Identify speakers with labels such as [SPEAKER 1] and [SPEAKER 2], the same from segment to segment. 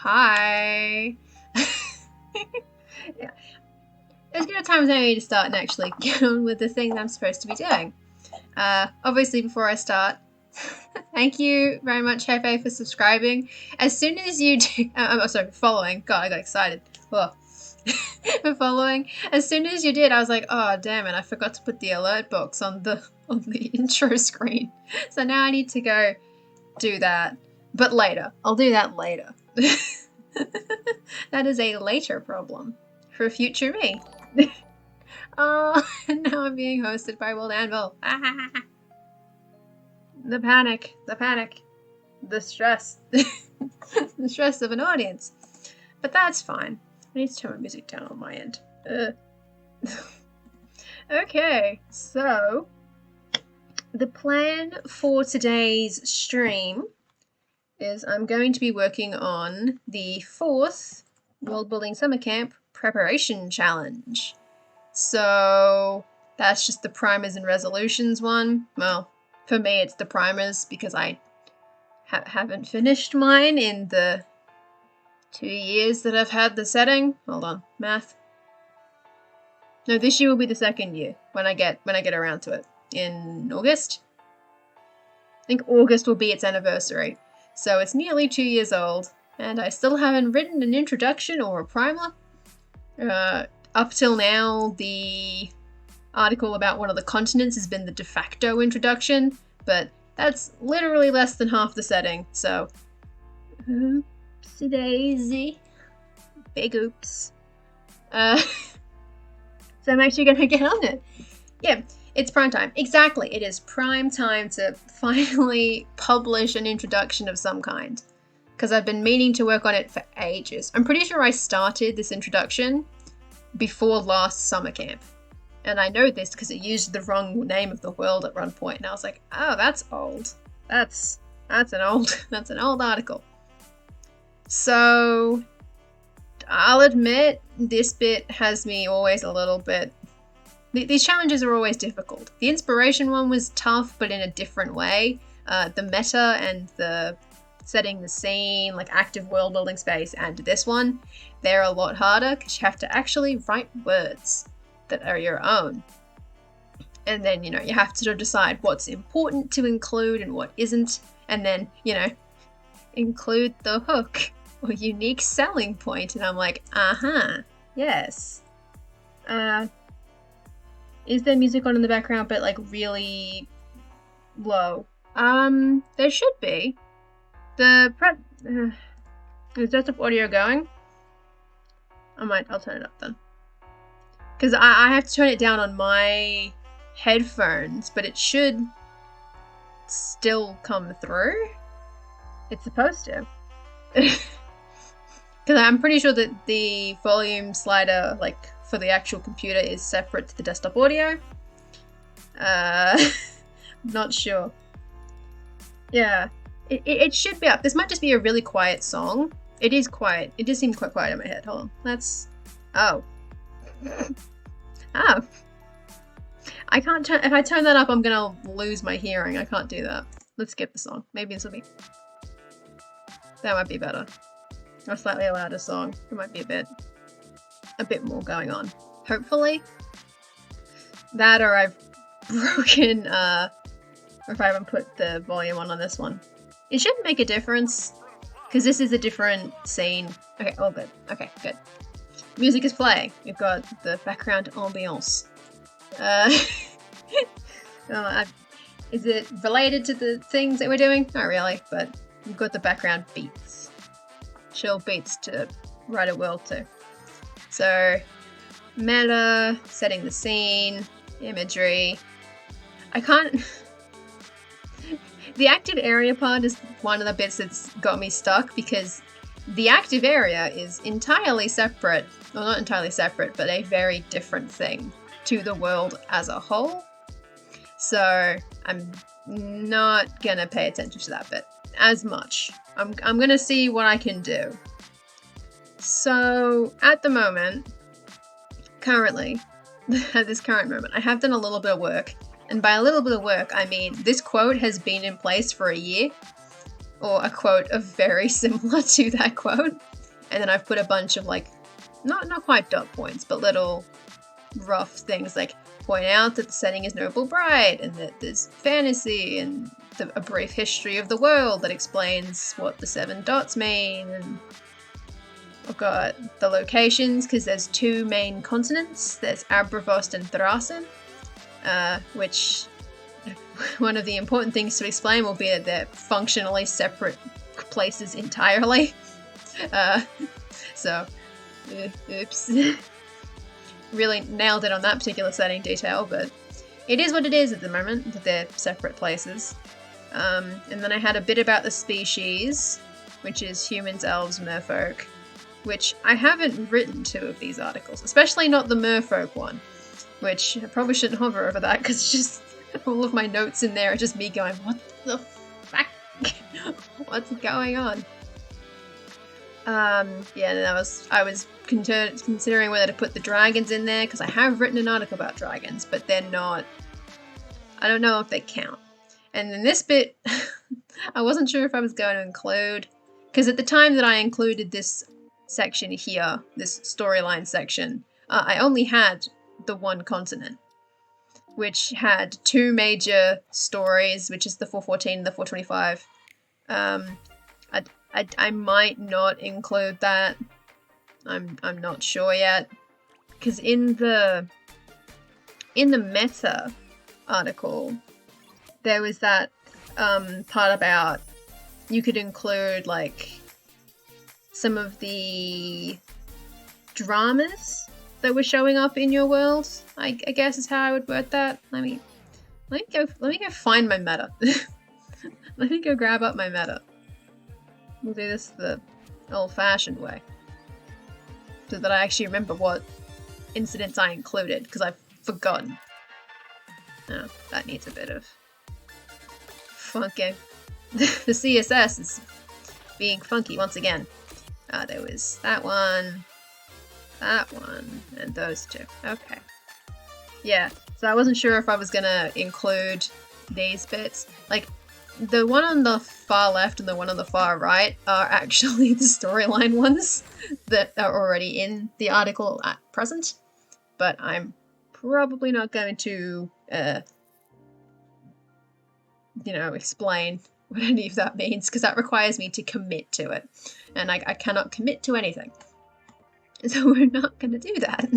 [SPEAKER 1] Hi. Yeah. As good a time as any to start and actually get on with the thing that I'm supposed to be doing. Obviously, before I start, thank you very much, Hefe, for subscribing. As soon as you do, following. God, I got excited. Oh. For following. As soon as you did, I was like, oh damn it, I forgot to put the alert box on the intro screen. So now I need to go do that. But later. I'll do that later. That is a later problem for future me. Oh, and now I'm being hosted by WorldAnvil. The panic, the stress, the stress of an audience. But that's fine. I need to turn my music down on my end. Okay, so the plan for today's stream is I'm going to be working on the 4th World Building Summer Camp Preparation Challenge. So that's just the primers and resolutions one. Well, for me it's the primers because I haven't finished mine in the 2 years that I've had the setting. Hold on, math. No, this year will be the 2nd year when I get around to it in August. I think August will be its anniversary. So it's nearly 2 years old, and I still haven't written an introduction or a primer. Up till now, the article about one of the continents has been the de facto introduction, but that's literally less than half the setting, so... Oopsie daisy. Big oops. So I'm actually gonna get on it. Yeah, it's prime time. Exactly, it is prime time to finally publish an introduction of some kind. Because I've been meaning to work on it for ages. I'm pretty sure I started this introduction before last summer camp. And I know this because it used the wrong name of the world at one point, and I was like, oh, that's old. That's an old article. So I'll admit this bit has me always a little bit... These challenges are always difficult. The inspiration one was tough, but in a different way. The meta and the setting the scene, like active world building space, and this one, they're a lot harder because you have to actually write words that are your own. And then, you have to decide what's important to include and what isn't, and then, include the hook or unique selling point. And I'm like, yes. Is there music on in the background, but like really low? There should be. Is desktop audio going? I'll turn it up then. Because I have to turn it down on my headphones, but it should still come through. It's supposed to. Because I'm pretty sure that the volume slider, like, for the actual computer is separate to the desktop audio. Not sure. Yeah. It should be up. This might just be a really quiet song. It is quiet. It just seemed quite quiet in my head. Hold on. Oh. Oh. I can't turn... If I turn that up, I'm gonna lose my hearing. I can't do that. Let's skip the song. Maybe this will be... That might be better. A slightly louder song. It might be a bit more going on. Hopefully. That, or I've broken, or if I haven't put the volume on this one. It shouldn't make a difference, because this is a different scene. Okay, all good. Okay, good. Music is playing. We've got the background ambience. Is it related to the things that we're doing? Not really, but we've got the background beats. Chill beats to write a world to. So, meta, setting the scene, imagery. I can't... The active area part is one of the bits that's got me stuck because the active area is entirely separate, well, not entirely separate, but a very different thing to the world as a whole. So I'm not gonna pay attention to that bit as much. I'm gonna see what I can do. So at the moment, currently, at this current moment, I have done a little bit of work. And by a little bit of work, I mean this quote has been in place for a year. or a quote very similar to that quote. And then I've put a bunch of like, not quite dot points, but little rough things like point out that the setting is noble bright and that there's fantasy and a brief history of the world that explains what the 7 dots mean. And I've got the locations because there's 2 main continents. There's Abravost and Thrasen, which one of the important things to explain will be that they're functionally separate places entirely. So, oops. Really nailed it on that particular setting detail, but it is what it is at the moment, that they're separate places. And then I had a bit about the species, which is humans, elves, merfolk, which I haven't written 2 of these articles, especially not the merfolk one, which I probably shouldn't hover over that because it's just all of my notes in there are just me going, what the fuck? What's going on? Yeah, and I was considering whether to put the dragons in there because I have written an article about dragons, but they're not, I don't know if they count. And then this bit, I wasn't sure if I was going to include, because at the time that I included this section here, this storyline section, I only had the 1 continent, which had 2 major stories, which is the 414 and the 425. I might not include that. I'm not sure yet, because in the meta article there was that part about you could include like some of the dramas that were showing up in your world. I guess is how I would word that. Let me go find my meta. Let me go grab up my meta. We'll do this the old-fashioned way, so that I actually remember what incidents I included, because I've forgotten. Oh, that needs a bit of funky. The CSS is being funky once again. There was that one, and those 2. Okay. Yeah, so I wasn't sure if I was gonna include these bits. Like, the one on the far left and the one on the far right are actually the storyline ones that are already in the article at present, but I'm probably not going to, explain what any of that means, because that requires me to commit to it, and I cannot commit to anything. So we're not going to do that.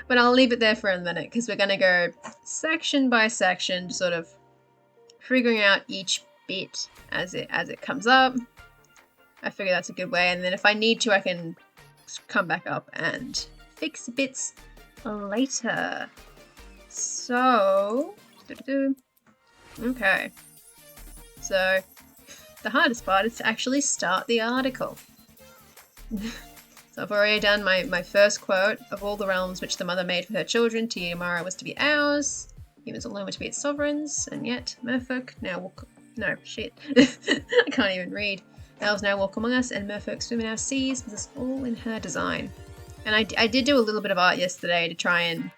[SPEAKER 1] But I'll leave it there for a minute, because we're going to go section by section, sort of figuring out each bit as it comes up. I figure that's a good way, and then if I need to, I can come back up and fix bits later. So, okay. So, the hardest part is to actually start the article. So I've already done my first quote. Of all the realms which the mother made for her children, Tiamara was to be ours. Humans alone were to be its sovereigns, and yet merfolk now walk... No, shit. I can't even read. Elves now walk among us, and merfolk swim in our seas, but it's all in her design. And I did do a little bit of art yesterday to try and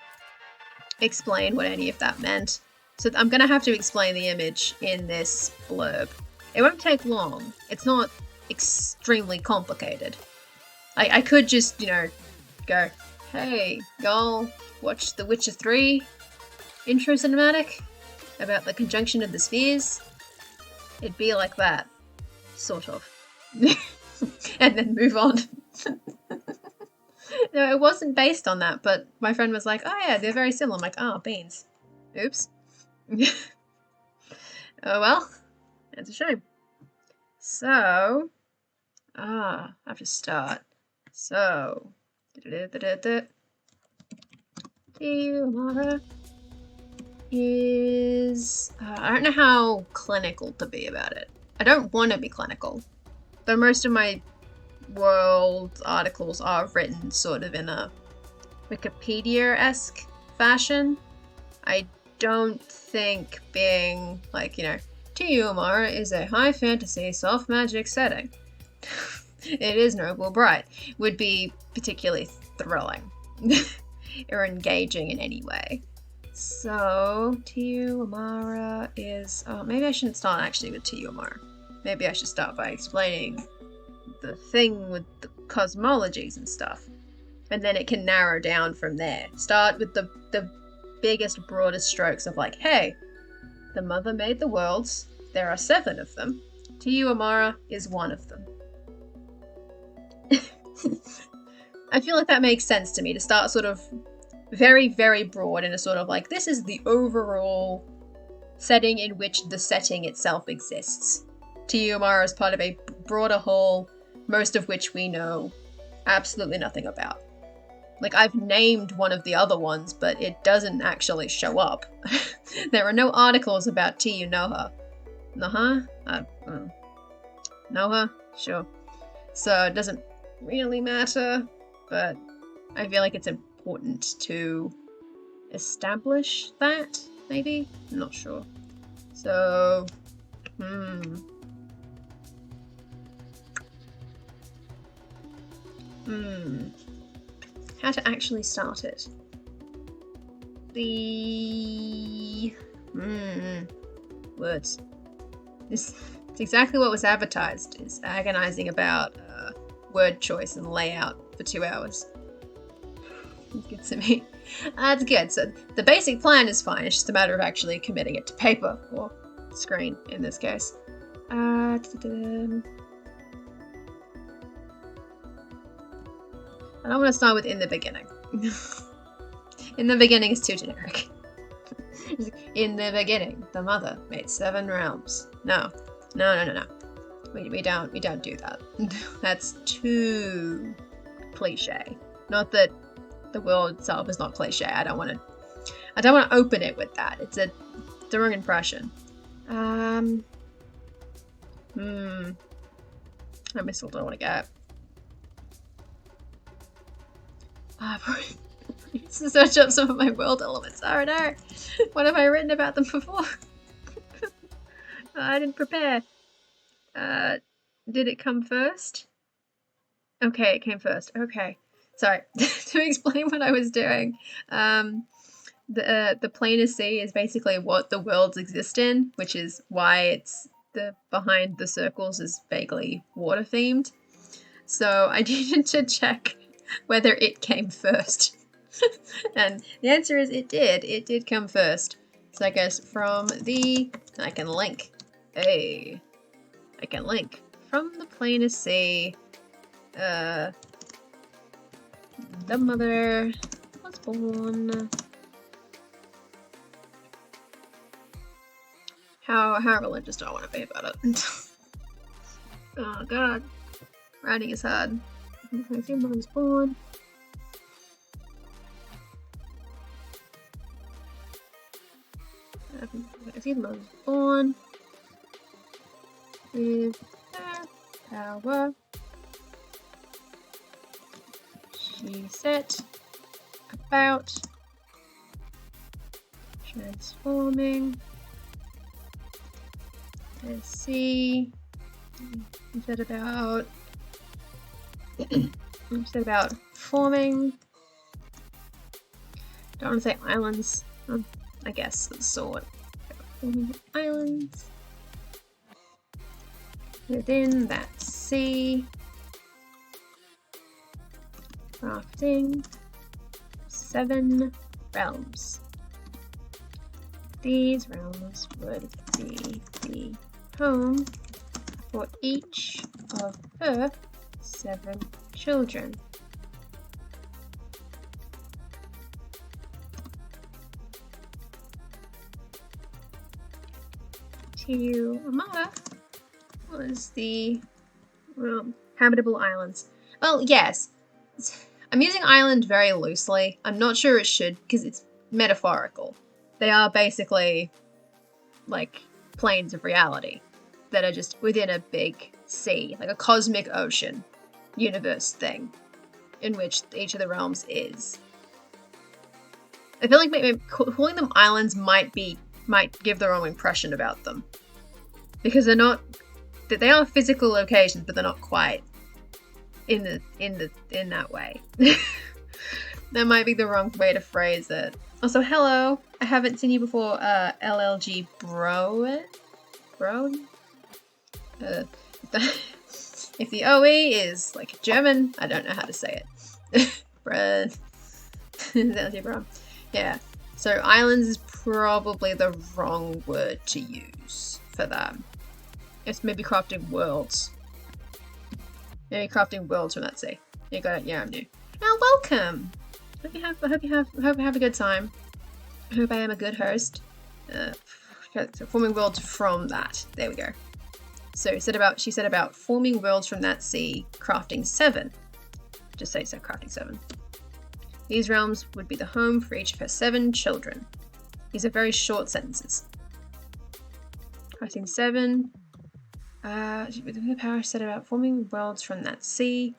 [SPEAKER 1] explain what any of that meant. So I'm going to have to explain the image in this blurb. It won't take long. It's not extremely complicated. I could just, go, hey, y'all, watch The Witcher 3 intro cinematic about the conjunction of the spheres. It'd be like that, sort of. And then move on. No, it wasn't based on that, but my friend was like, oh yeah, they're very similar. I'm like, oh, beans. Oops. Oh well, that's a shame. So, I have to start. So, Tiamara is... I don't know how clinical to be about it. I don't want to be clinical, though most of my world articles are written sort of in a Wikipedia-esque fashion. I don't think being like, Tiamara is a high fantasy soft magic setting. It is noble bright would be particularly thrilling or engaging in any way. So Tiamara is maybe I shouldn't start actually with Tiamara. maybe I should start by explaining the thing with the cosmologies and stuff. And then it can narrow down from there. Start with the biggest, broadest strokes of like, hey, the mother made the worlds. There are 7 of them. To you, Amara is one of them. I feel like that makes sense to me, to start sort of very, very broad in a sort of like, this is the overall setting in which the setting itself exists. To you, Amara is part of a broader whole, most of which we know absolutely nothing about. Like, I've named one of the other ones, but it doesn't actually show up. There are no articles about Tiyu Noha. Noha? Noha? Sure. So it doesn't really matter, but I feel like it's important to establish that, maybe? I'm not sure. So, how to actually start it? Words. It's exactly what was advertised. It's agonizing about word choice and layout for 2 hours. It's good to me. That's good. So the basic plan is fine. It's just a matter of actually committing it to paper or screen in this case. I don't want to start with in the beginning. In the beginning is too generic. In the beginning, the mother made 7 realms. No. We don't do that. That's too cliche. Not that the world itself is not cliche. I don't want to open it with that. It's the wrong impression. How missile do I want to get? I need to search up some of my world elements. Oh no! What have I written about them before? I didn't prepare. Did it come first? Okay, it came first. Okay. Sorry. To explain what I was doing, the planar sea is basically what the worlds exist in, which is why it's behind the circles is vaguely water themed. So I needed to check whether it came first. And the answer is it did. It did come first. So I guess I can link. Hey. I can link. From the planar sea, the mother was born. How religious do I want to be about it? Oh god. Writing is hard. I see mother was born. I see the mother was born with her power. She set about transforming the sea. She said about forming. Don't want to say islands. I guess the sword. Forming islands within that sea. Crafting 7 realms. These realms would be the home for each of her 7 children. To Amara was the habitable islands. Well, yes. I'm using island very loosely. I'm not sure it should, because it's metaphorical. They are basically like planes of reality that are just within a big sea, like a cosmic ocean universe thing, in which each of the realms is. I feel like maybe calling them islands might give the wrong impression about them, because they are physical locations, but they're not quite in that way. That might be the wrong way to phrase it. Also, hello. I haven't seen you before, LLG Bro. If the OE is like German, I don't know how to say it. Bread. Yeah. So islands is probably the wrong word to use for that. It's maybe crafting worlds. Maybe crafting worlds from that sea. You got it. Yeah, I'm new. Now, welcome. I hope you have a good time. I hope I am a good host. So forming worlds from that. There we go. So she said about forming worlds from that sea, crafting 7. Just say so, crafting 7. These realms would be the home for each of her 7 children. These are very short sentences. Crafting 7. Within the power said about forming worlds from that sea,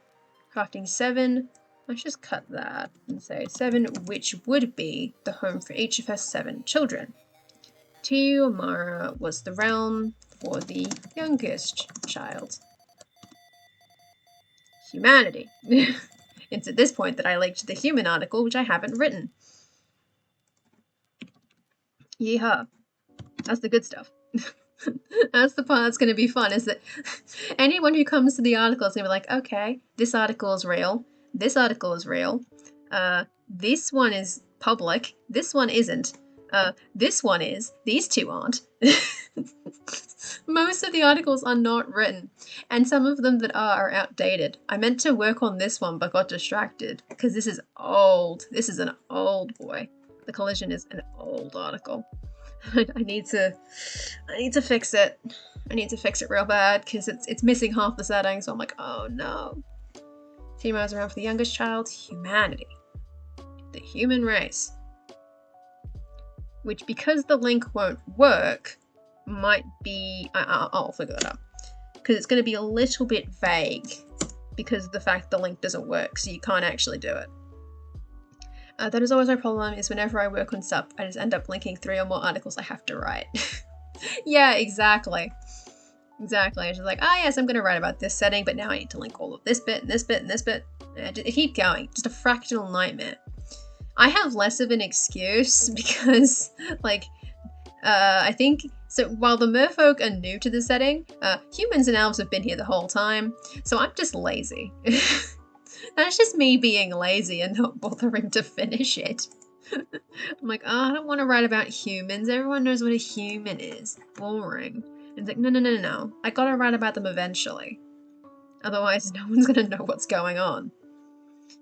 [SPEAKER 1] crafting 7. Let's just cut that and say 7, which would be the home for each of her 7 children. Tiomara was the realm for the youngest child. Humanity. It's at this point that I linked the human article, which I haven't written. Yeehaw. That's the good stuff. That's the part that's going to be fun, is that anyone who comes to the article is going to be like, okay, this article is real. This article is real. This one is public. This one isn't. This one is. These 2 aren't. Most of the articles are not written, and some of them that are outdated. I meant to work on this one but got distracted because this is old. This is an old boy. The collision is an old article. I need to fix it. I need to fix it real bad because it's missing half the setting, so I'm like, oh no. Females around for the youngest child, humanity. The human race. Which, because the link won't work, might be... I'll figure that out. Because it's going to be a little bit vague because of the fact the link doesn't work, so you can't actually do it. That is always my problem, is whenever I work on SUP, I just end up linking 3 or more articles I have to write. Yeah, exactly. Exactly. It's just like, oh yes, I'm going to write about this setting, but now I need to link all of this bit, and this bit, and this bit. And it keep going. Just a fractional nightmare. I have less of an excuse because, like, I think... So while the merfolk are new to the setting, humans and elves have been here the whole time, so I'm just lazy. That's just me being lazy and not bothering to finish it. I'm like, oh, I don't want to write about humans. Everyone knows what a human is. Boring. And it's like, no. I gotta write about them eventually. Otherwise, no one's gonna know what's going on.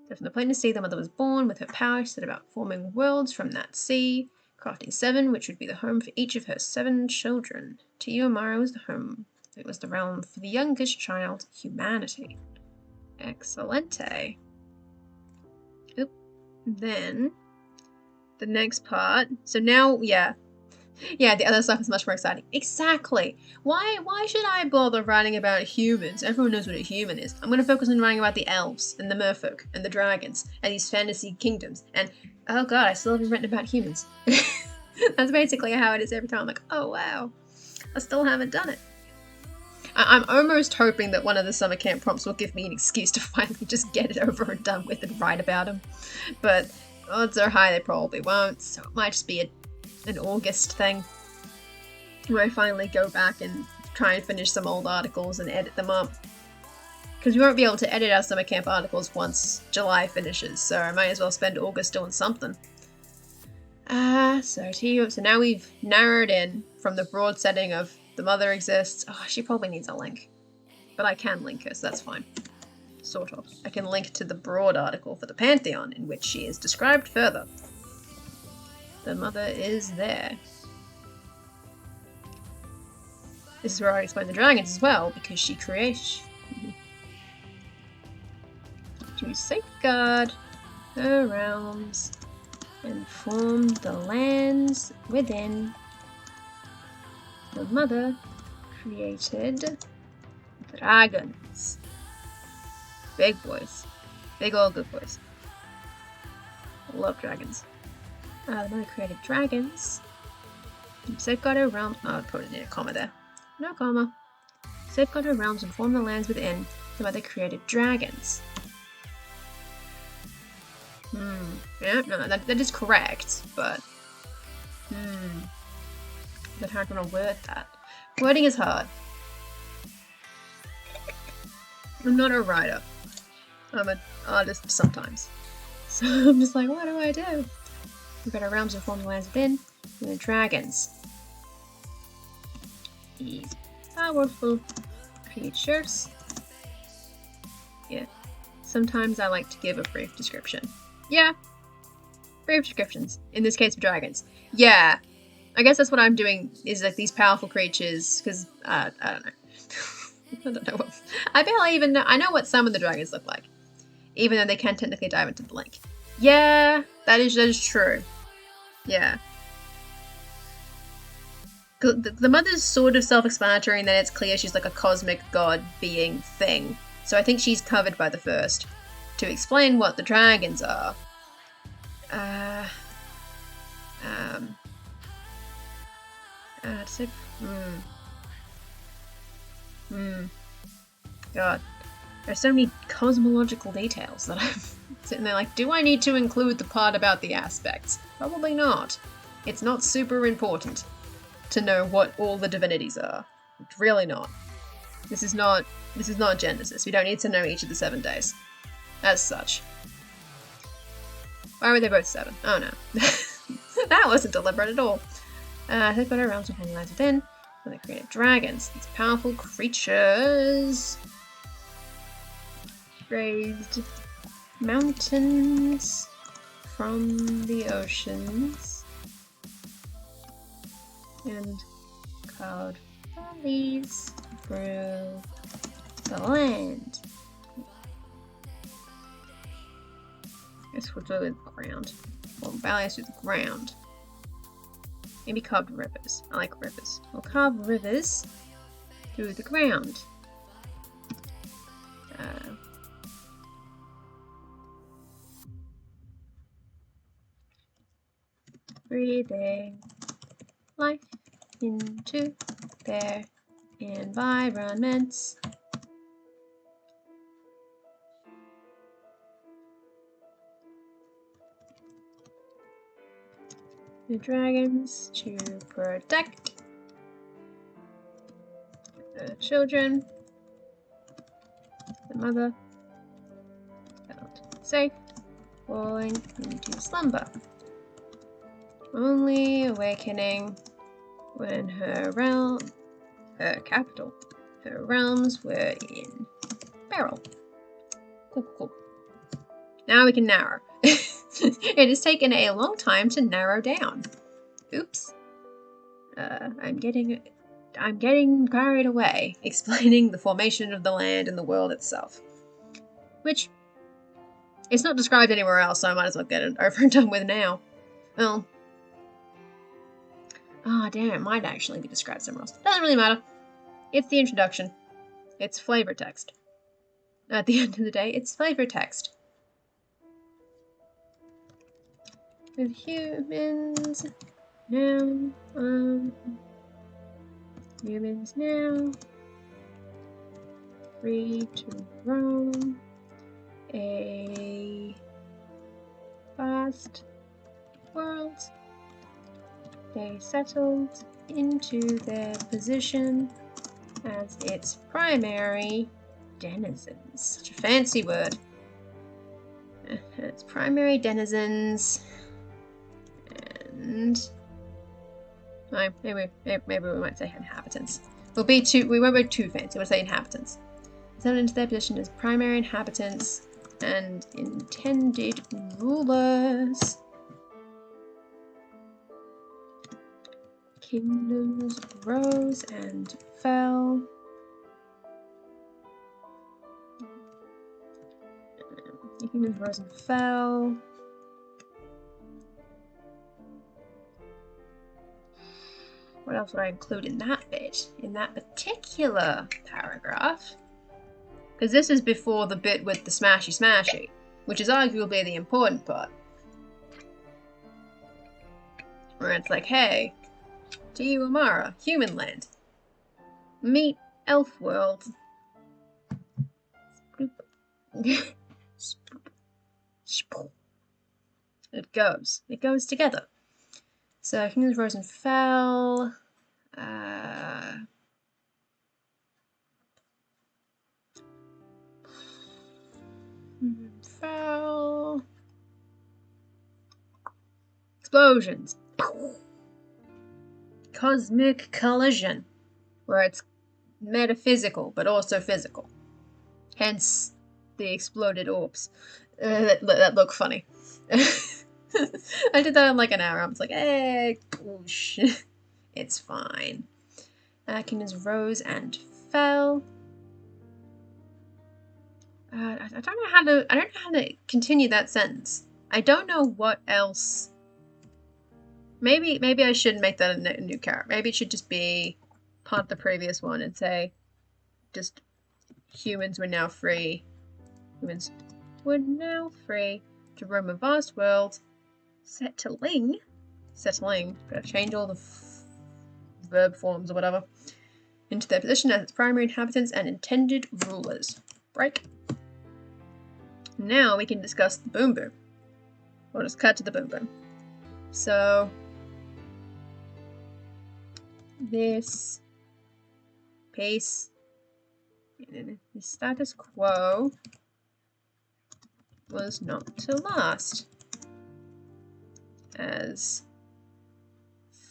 [SPEAKER 1] So from the plain to sea, the mother was born. With her power, she set about forming worlds from that sea. Crafting 7, which would be the home for each of her 7 children. Tiomara was the home. It was the realm for the youngest child, humanity. Excellente. Oop. Then, the next part. So now, yeah, the other stuff is much more exciting. Exactly. Why should I bother writing about humans? Everyone knows what a human is. I'm going to focus on writing about the elves, and the merfolk, and the dragons, and these fantasy kingdoms, and oh god, I still haven't written about humans. That's basically how it is every time. I'm like, oh wow, I still haven't done it. I'm almost hoping that one of the summer camp prompts will give me an excuse to finally just get it over and done with and write about them. But odds are high they probably won't, so it might just be an August thing where I finally go back and try and finish some old articles and edit them up. Because we won't be able to edit our summer camp articles once July finishes, so I might as well spend August doing something. So now we've narrowed in from the broad setting of the mother exists. Oh, she probably needs a link. But I can link her, so that's fine. Sort of. I can link to the broad article for the Pantheon, in which she is described further. The mother is there. This is where I explain the dragons as well, because she creates... to safeguard her realms and form the lands within. The mother created dragons. Big boys. Big old good boys. Love dragons. The mother created dragons. Safeguard her realms. Oh, I'd probably need a comma there. No comma. Safeguard her realms and form the lands within. The mother created dragons. Yeah, no, that is correct, but... But how can I word that? Wording is hard. I'm not a writer. I'm an artist sometimes. So I'm just like, what do I do? We've got our realms of forming lands within, and the dragons. These powerful creatures. Yeah. Sometimes I like to give a brief description. Yeah. Brief descriptions. In this case, of dragons. Yeah. I guess that's what I'm doing, is like these powerful creatures, because, I don't know. I don't know what... I barely even know... I know what some of the dragons look like. Even though they can technically dive into the link. Yeah, that is true. Yeah. The mother's sort of self-explanatory in that it's clear she's like a cosmic god being thing. So I think she's covered by the first. To explain what the dragons are. God. There's so many cosmological details that I'm sitting there like, do I need to include the part about the aspects? Probably not. It's not super important to know what all the divinities are. It's really not. This is not Genesis. We don't need to know each of the 7 days. As such. Why were they both 7? Oh no. That wasn't deliberate at all. They've got our realms of lands within. And they created dragons. These powerful creatures. Raised mountains from the oceans. And cloud valleys through the land. I guess we'll do it with the ground. Well, valleys through the ground. Maybe carved rivers. I like rivers. We'll carve rivers through the ground. Breathing life into their environments. The dragons to protect the children. The mother felt safe, falling into slumber. Only awakening when her realms were in peril. Cool. Now we can narrow. It has taken a long time to narrow down. Oops. I'm getting carried away, explaining the formation of the land and the world itself. Which, it's not described anywhere else, so I might as well get it over and done with now. Well, damn, it might actually be described somewhere else. Doesn't really matter. It's the introduction. It's flavor text. At the end of the day, it's flavor text. With humans now, humans now, free to roam a vast world. They settled into their position as its primary denizens. Such a fancy word. Its primary denizens. And maybe we might say inhabitants. We won't be too fancy. We'll say inhabitants. Settled into their position as primary inhabitants and intended rulers. Kingdoms rose and fell. Kingdoms rose and fell. What else would I include in that bit? In that particular paragraph? Because this is before the bit with the smashy, which is arguably the important part. Where it's like, hey, to you, Amara, human land. Meet elf world. It goes together. So Kingdoms rose and fell. explosions. Cosmic collision, where it's metaphysical but also physical. Hence the exploded orbs that look funny. I did that in like an hour. I was like, hey, whoosh. It's fine. Kingdoms rose and fell. I don't know how to continue that sentence. I don't know what else. Maybe I should make that a new character. Maybe it should just be part of the previous one and say, just humans were now free. Humans were now free to roam a vast world. Settling. Gotta change all the verb forms or whatever into their position as its primary inhabitants and intended rulers. Break. Now we can discuss the boom boom. We'll just cut to the boom boom. So this pace, the status quo was not to last, as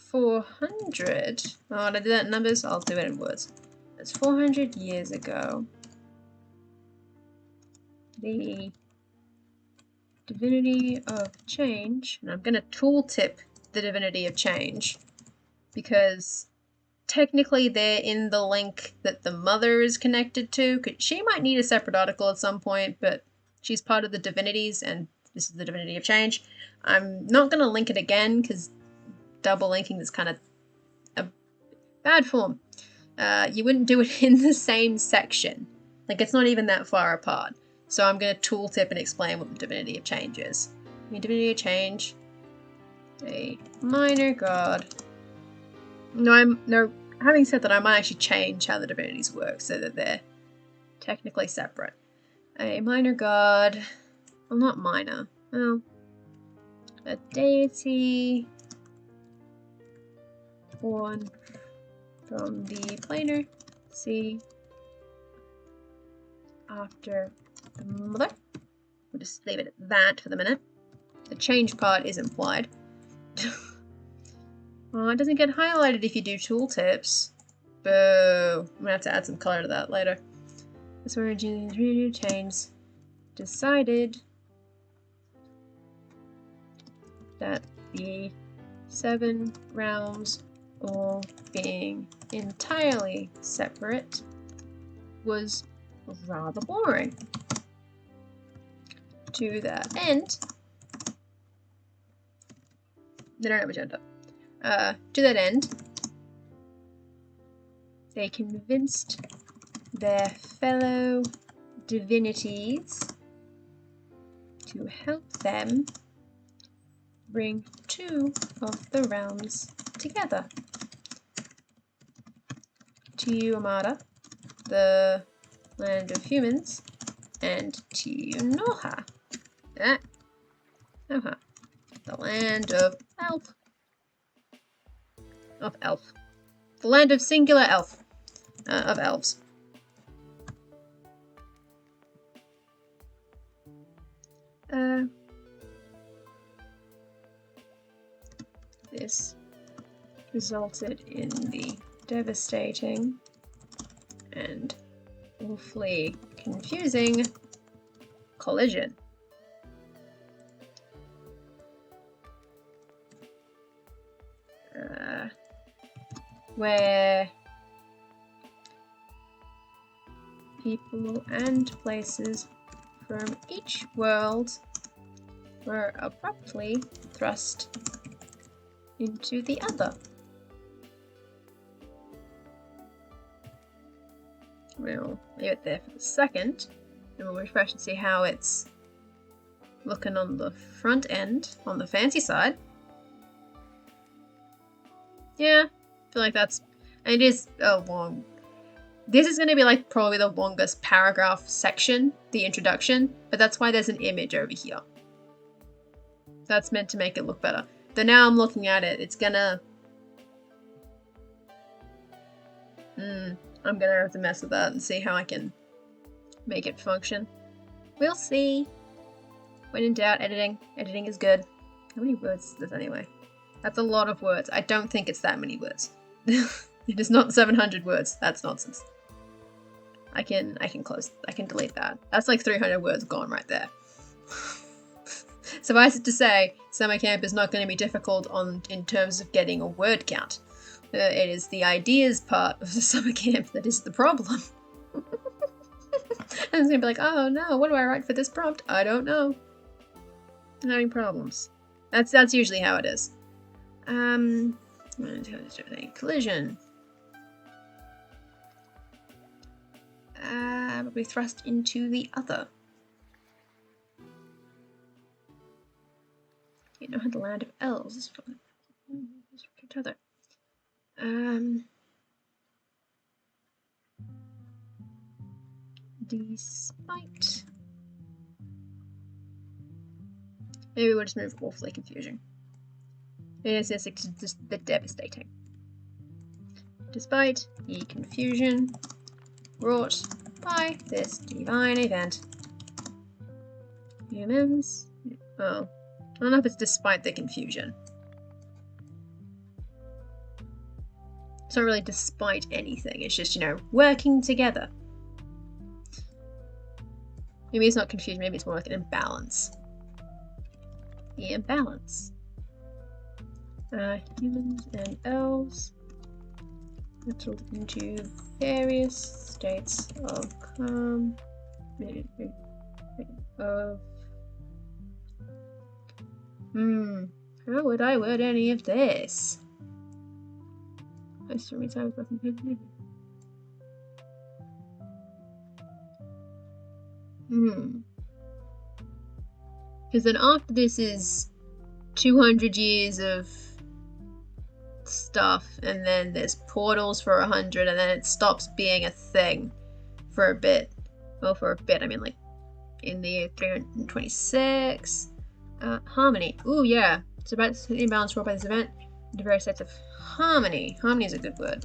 [SPEAKER 1] 400, oh, did I do that in numbers? I'll do it in words. As 400 years ago, the divinity of change, and I'm going to tooltip the divinity of change, because technically they're in the link that the mother is connected to. She might need a separate article at some point, but she's part of the divinities, and this is the divinity of change. I'm not going to link it again, because double linking is kind of a bad form. You wouldn't do it in the same section. Like, it's not even that far apart. So I'm going to tooltip and explain what the divinity of change is. The divinity of change, a minor god. No, having said that, I might actually change how the divinities work so that they're technically separate. A minor god, well, not minor, well, a deity born from the planar sea after the mother. We'll just leave it at that for the minute. The change part is implied. Oh, it doesn't get highlighted if you do tooltips. Boo. I'm gonna have to add some color to that later. This origin change decided that the 7 realms, all being entirely separate, was rather boring. To that end, they don't have agenda. To that end, they convinced their fellow divinities to help them bring 2 of the realms together. Tiumara, the land of humans, and Tiunoha, the land of elf. The land of singular elf. Of elves. This resulted in the devastating and awfully confusing collision. Where people and places from each world were abruptly thrust into the other. We'll leave it there for a second, and we'll refresh and see how it's looking on the front end, on the fancy side. Yeah, I feel like it is a long, this is going to be like probably the longest paragraph section, the introduction, but that's why there's an image over here. That's meant to make it look better. But now I'm looking at it, it's gonna, I'm gonna have to mess with that and see how I can make it function. We'll see. When in doubt, editing is good. How many words is this anyway? That's a lot of words. I don't think it's that many words. It is not 700 words. That's nonsense. I can delete that. That's like 300 words gone right there. Suffice it to say, summer camp is not going to be difficult in terms of getting a word count. It is the ideas part of the summer camp that is the problem. And it's going to be like, oh no, what do I write for this prompt? I don't know. I'm having problems. That's usually how it is. Collision. But we thrust into the other. You know how the land of elves is from each other. Despite. Maybe we'll just move awfully confusing. It is just the devastating. Despite the confusion wrought by this divine event. Humans. Oh. I don't know if it's despite the confusion. It's not really despite anything. It's just, working together. Maybe it's not confusion. Maybe it's more like an imbalance. The imbalance. Humans and elves settled into various states of how would I word any of this? Because then after this is 200 years of stuff, and then there's portals for 100, and then it stops being a thing for a bit. Well, for a bit, I mean like in the year 326. Harmony. Ooh, yeah. It's about the imbalance brought by this event into various states of harmony. Harmony is a good word.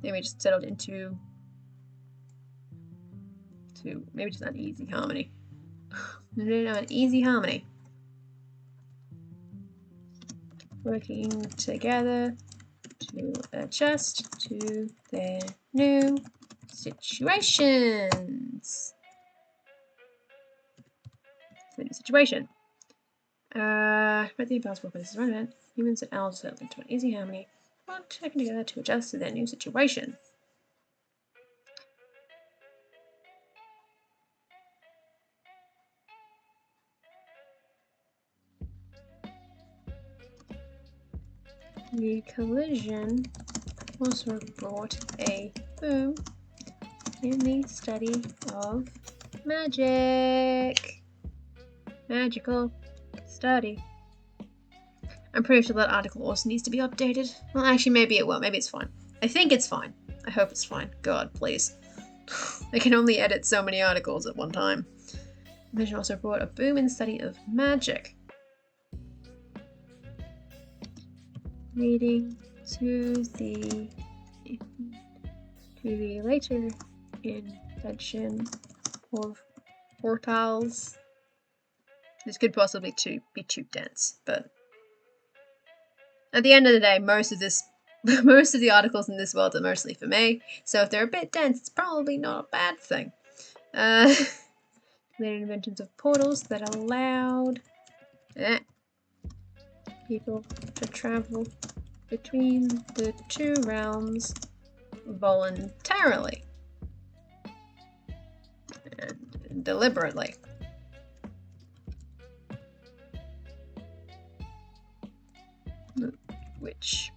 [SPEAKER 1] Maybe just settled into maybe just uneasy harmony. An easy harmony. Working together to adjust to their new situations. The new situation. But the impossible for this event, humans and elves settled into an easy harmony, working together to adjust to their new situation. The collision also brought a boom in the study of magic. Magical study. I'm pretty sure that article also needs to be updated. Well, actually, maybe it won't. Maybe it's fine. I think it's fine. I hope it's fine. God, please. I can only edit so many articles at one time. The mission also brought a boom in the study of magic, leading to the later invention of portals. This could possibly be too dense, but at the end of the day, most of the articles in this world are mostly for me, so if they're a bit dense, it's probably not a bad thing. Later inventions of portals that allowed people to travel between the two realms voluntarily and deliberately. Which,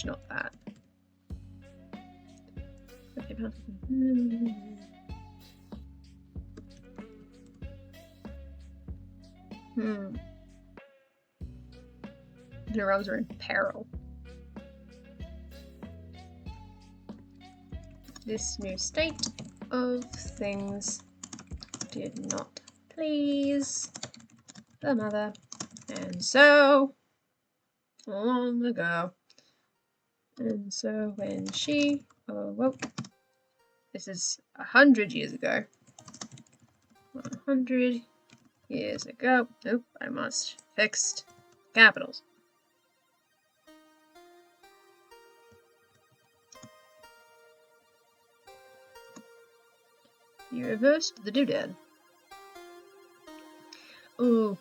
[SPEAKER 1] not that. The realms are in peril. This new state of things did not please the mother, and so long ago. And so when she awoke, this is 100 years ago. 100 Years ago. Oop, I must fix capitals. You reversed the doodad. Ooh.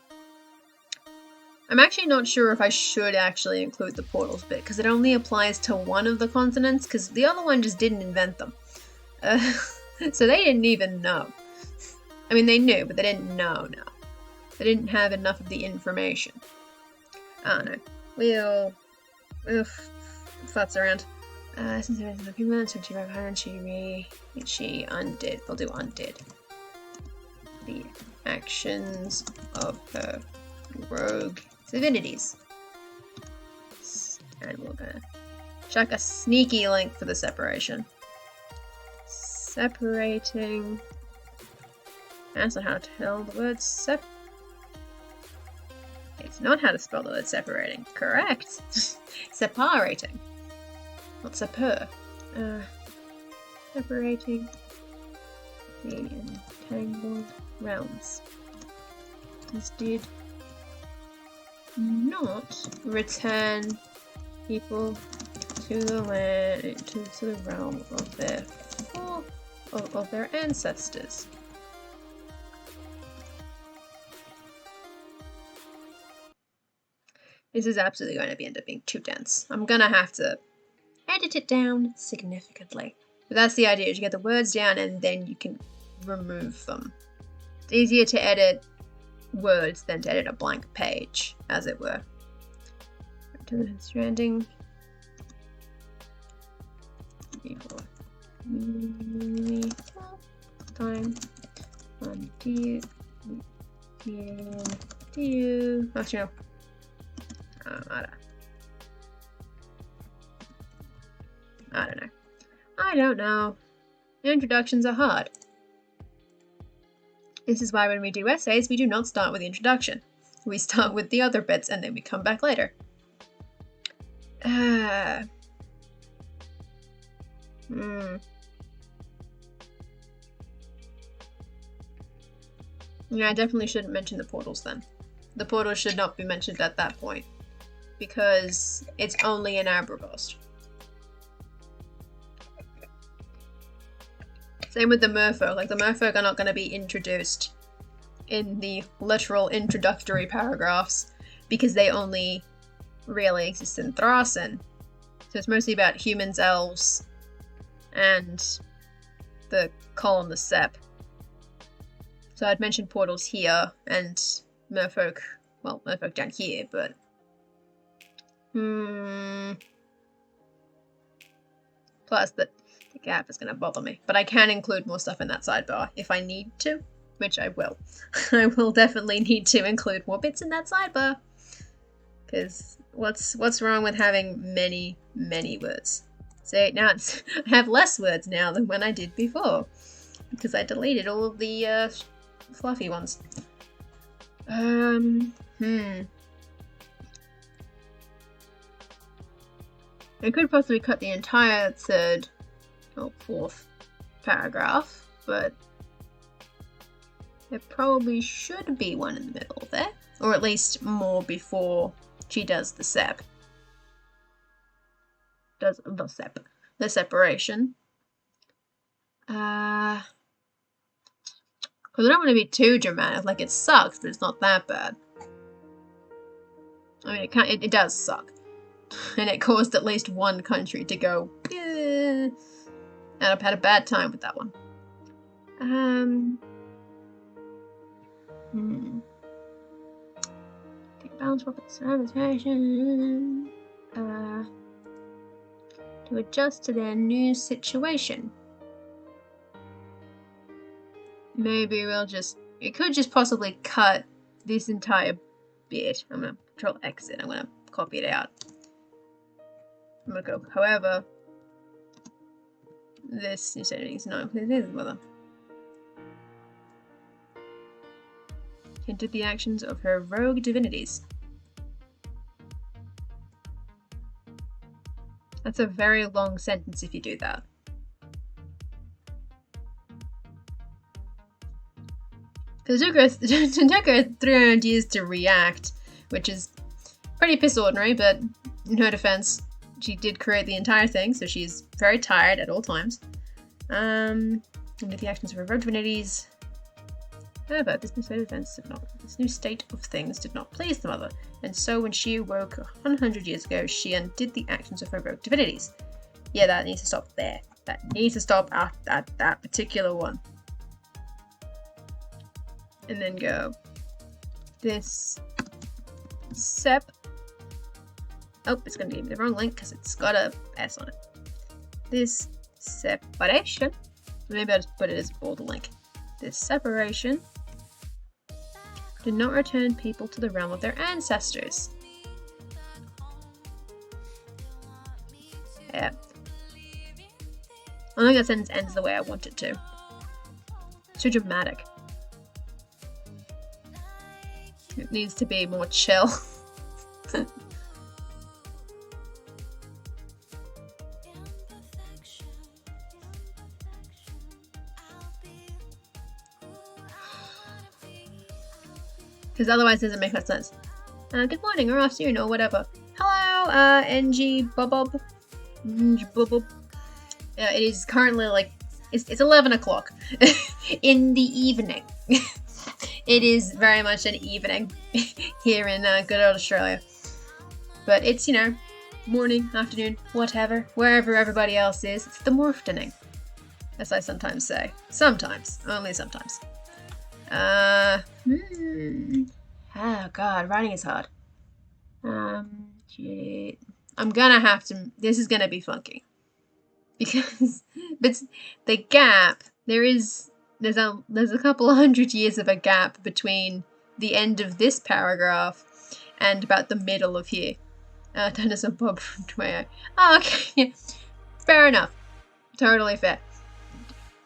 [SPEAKER 1] I'm actually not sure if I should actually include the portals bit, because it only applies to one of the continents, because the other one just didn't invent them. So they didn't even know. I mean, they knew, but they didn't know, no. They didn't have enough of the information. I don't know. We'll futz around. Since there is a few months, 2500, she undid. We'll do undid. The actions of her rogue divinities. And we're gonna chuck a sneaky link for the separation. Separating. That's not how to tell the word It's not how to spell the word separating. Correct. Separating. Not separ. Separating the entangled realms. This did not return people to the land, to the realm of their ancestors. This is absolutely going to end up being too dense. I'm gonna have to edit it down significantly. But that's the idea, is you get the words down and then you can remove them. It's easier to edit words than to edit a blank page, as it were. Stranding. Before time. Do you? Actually, no. I don't know. Introductions are hard. This is why when we do essays, we do not start with the introduction. We start with the other bits and then we come back later. Yeah, I definitely shouldn't mention the portals then. The portals should not be mentioned at that point, because it's only in Abergost. Same with the merfolk. Like, the merfolk are not going to be introduced in the literal introductory paragraphs, because they only really exist in Thrasen. So it's mostly about humans, elves, and the column, the Sepp. So I'd mentioned portals here, and merfolk, well, merfolk down here, but... Plus, the gap is going to bother me. But I can include more stuff in that sidebar if I need to, which I will. I will definitely need to include more bits in that sidebar. Because what's wrong with having many, many words? See, now I have less words now than when I did before. Because I deleted all of the fluffy ones. I could possibly cut the entire third or fourth paragraph, but there probably should be one in the middle there. Or at least more before she does the Sepp. Does the Sepp. The separation. Because I don't want to be too dramatic. Like, it sucks, but it's not that bad. I mean, it does suck. And it caused at least one country to go, eh. And I've had a bad time with that one. Balance administration. To adjust to their new situation. Maybe we'll just... We could just possibly cut this entire bit. I'm going to Control Exit. I'm going to copy it out. I'm going to go, however, this you said it's not included with hinted the actions of her rogue divinities. That's a very long sentence if you do that. Because it took her 300 years to react, which is pretty piss ordinary, but in her defense, she did create the entire thing, so she's very tired at all times. Under the actions of her rogue divinities. However, this new state of things did not please the mother, and so when she awoke 100 years ago, she undid the actions of her rogue divinities. Yeah, that needs to stop there. That needs to stop at that particular one. And then go this sep. Oh, it's going to give me the wrong link because it's got a S on it. This separation. Maybe I'll just put it as border link. This separation did not return people to the realm of their ancestors. Yeah. I think that sentence ends the way I want it to. Too dramatic. It needs to be more chill. Because otherwise it doesn't make much sense. Good morning or afternoon or whatever. Hello, NG Bobob. It is currently like, it's 11 o'clock in the evening. It is very much an evening here in good old Australia. But it's, you know, morning, afternoon, whatever, wherever everybody else is. It's the morphtoning, as I sometimes say. Sometimes. Only sometimes. Oh god, writing is hard. Shit. I'm gonna have to, this is gonna be funky. Because, but the gap, there's a couple 100 years of a gap between the end of this paragraph and about the middle of here. Dennis and Bob from Twitter. Oh, okay. Fair enough. Totally fair.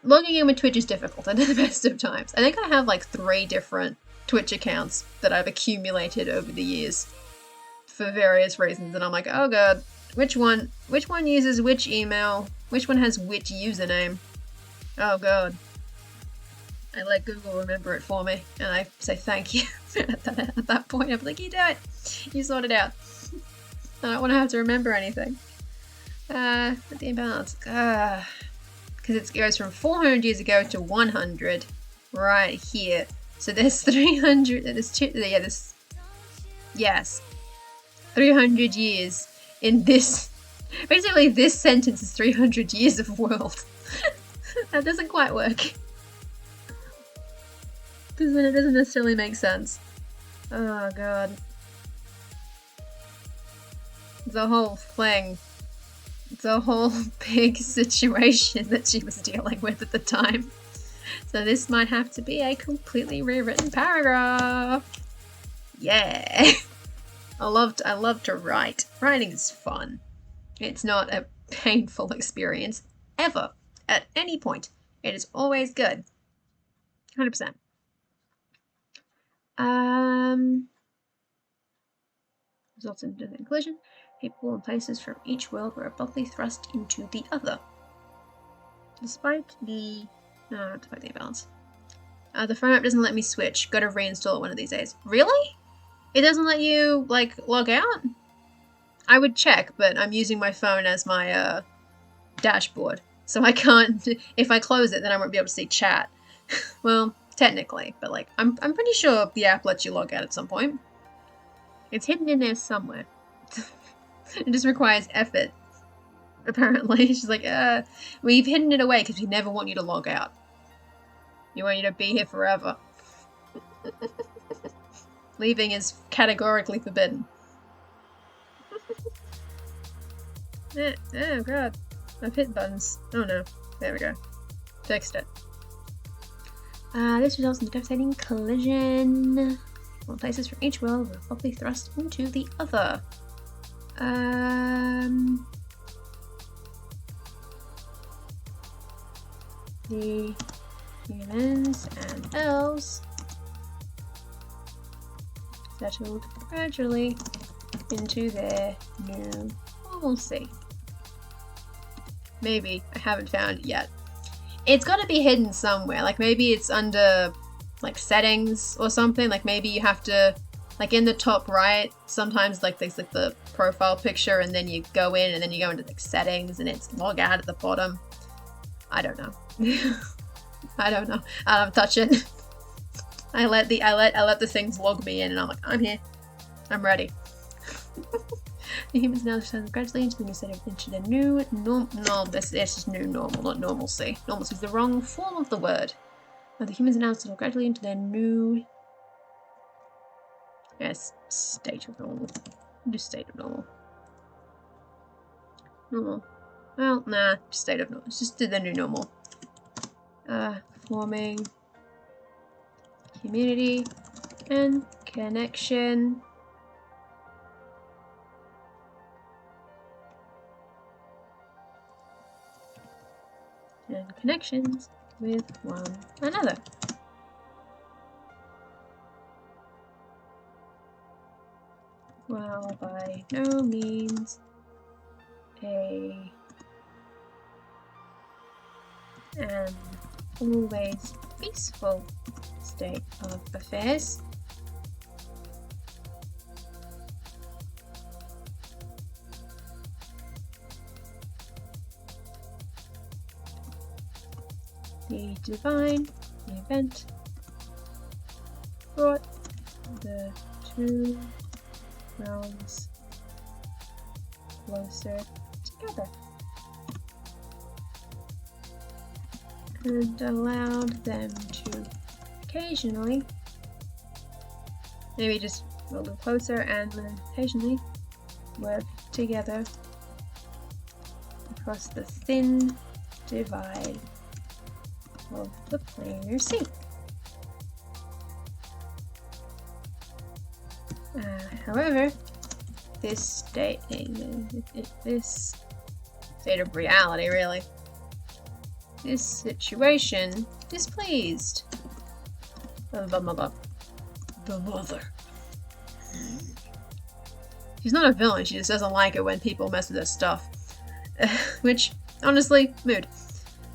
[SPEAKER 1] Logging in with Twitch is difficult at the best of times. I think I have like 3 different Twitch accounts that I've accumulated over the years for various reasons, and I'm like, oh god, which one uses which email? Which one has which username? Oh god. I let Google remember it for me, and I say thank you at that point. I'm like, you do it. You sort it out. I don't want to have to remember anything. The imbalance. Because it goes from 400 years ago to 100 right here. So there's 300, there's 2, yeah, there's, yes, 300 years in this, basically this sentence is 300 years of world. That doesn't quite work. Because then it doesn't necessarily make sense. Oh god. The whole thing. It's a whole big situation that she was dealing with at the time. So this might have to be a completely rewritten paragraph. Yeah. I love to write. Writing is fun. It's not a painful experience ever at any point. It is always good. 100%. Results in the collision. People and places from each world were abruptly thrust into the other. Despite the imbalance. The phone app doesn't let me switch. Gotta reinstall it one of these days. Really? It doesn't let you, like, log out? I would check, but I'm using my phone as my, dashboard. So I can't, if I close it, then I won't be able to see chat. Well, technically, but, like, I'm pretty sure the app lets you log out at some point. It's hidden in there somewhere. It just requires effort. Apparently. She's like, we've hidden it away because we never want you to log out. We want you to be here forever. Leaving is categorically forbidden. Oh god. I've hit buttons. Oh no. There we go. Fixed it. This results in a devastating collision. One places from each world were abruptly thrust into the other. The humans and elves settled gradually into their new normalcy. Maybe. I haven't found it yet. It's got to be hidden somewhere. Like maybe it's under like settings or something. Like maybe you have to, like in the top right, sometimes like there's like the profile picture and then you go in and then you go into like settings and it's log out at the bottom. I don't know. I don't know. I don't touch it. I let the things log me in and I'm like, I'm here. I'm ready. The humans now descend gradually into the new state of into the new no, this is new normal, not normalcy. Normalcy is the wrong form of the word. Now the humans are now settle gradually into their new state of normal. Just state of normal. Normal. Well, nah, just state of normal. Let's just do the new normal. Forming community and connection. And connections with one another. While by no means an always peaceful state of affairs, the divine event brought the two realms closer together and allowed them to occasionally maybe just a little closer and occasionally work together across the thin divide of the planar sea. However, this state of reality, really, this situation displeased the mother. The mother. She's not a villain, she just doesn't like it when people mess with her stuff. Which, honestly, mood.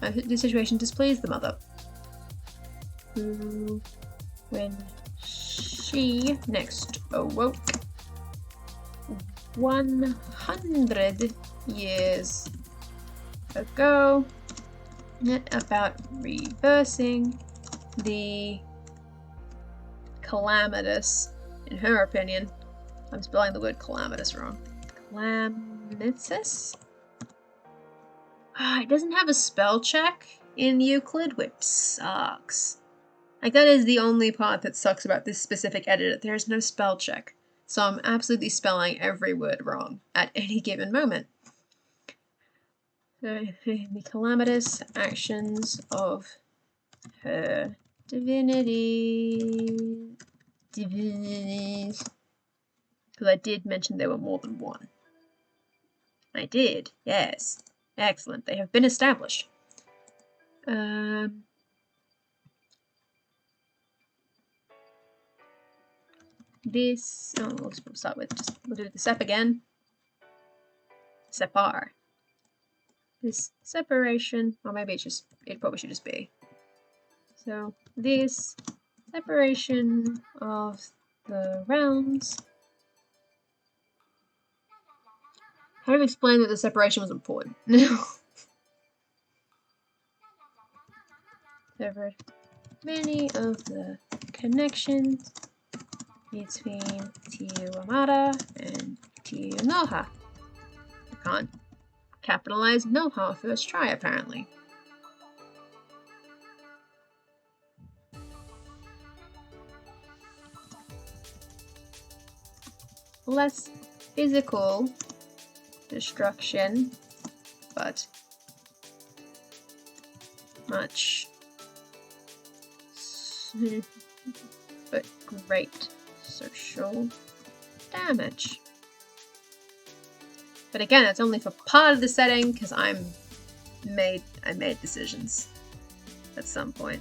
[SPEAKER 1] This situation displeased the mother, who, when she next awoke 100 years ago, about reversing the calamitous, in her opinion, I'm spelling the word calamitous wrong. Calamitous? It doesn't have a spell check in Euclid, which sucks. Like, that is the only part that sucks about this specific edit. There is no spell check. So I'm absolutely spelling every word wrong at any given moment. The calamitous actions of her divinities. Because I did mention there were more than one. I did, yes. Excellent. They have been established. This, we'll start with, we'll do the sep again. Separ. This separation, or maybe it probably should just be. So, this separation of the realms. How do you explain that the separation was important? Severed many of the connections between Tiwamata and Tiunoha. I can't capitalize Noha first try, apparently. Less physical destruction, but much but great social damage. But again, that's only for part of the setting because I made decisions at some point.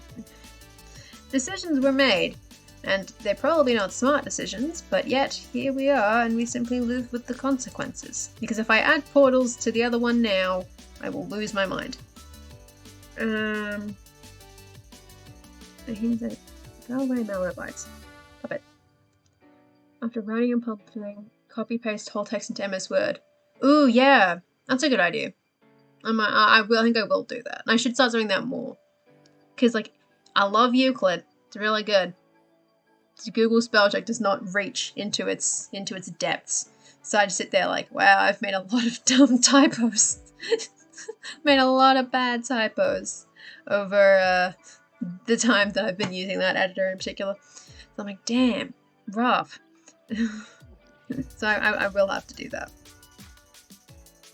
[SPEAKER 1] Decisions were made, and they're probably not smart decisions, but yet here we are and we simply live with the consequences. Because if I add portals to the other one now, I will lose my mind. I think that Go away, Malwarebytes. Stop it. After writing and publishing, copy paste whole text into MS Word. Ooh, yeah, that's a good idea. I think I will do that. And I should start doing that more. Because, like, I love Euclid. It's really good. Google spell check does not reach into its depths. So I just sit there like, wow, I've made a lot of dumb typos. Made a lot of bad typos over the time that I've been using that editor in particular. So I'm like, damn, rough. So I will have to do that.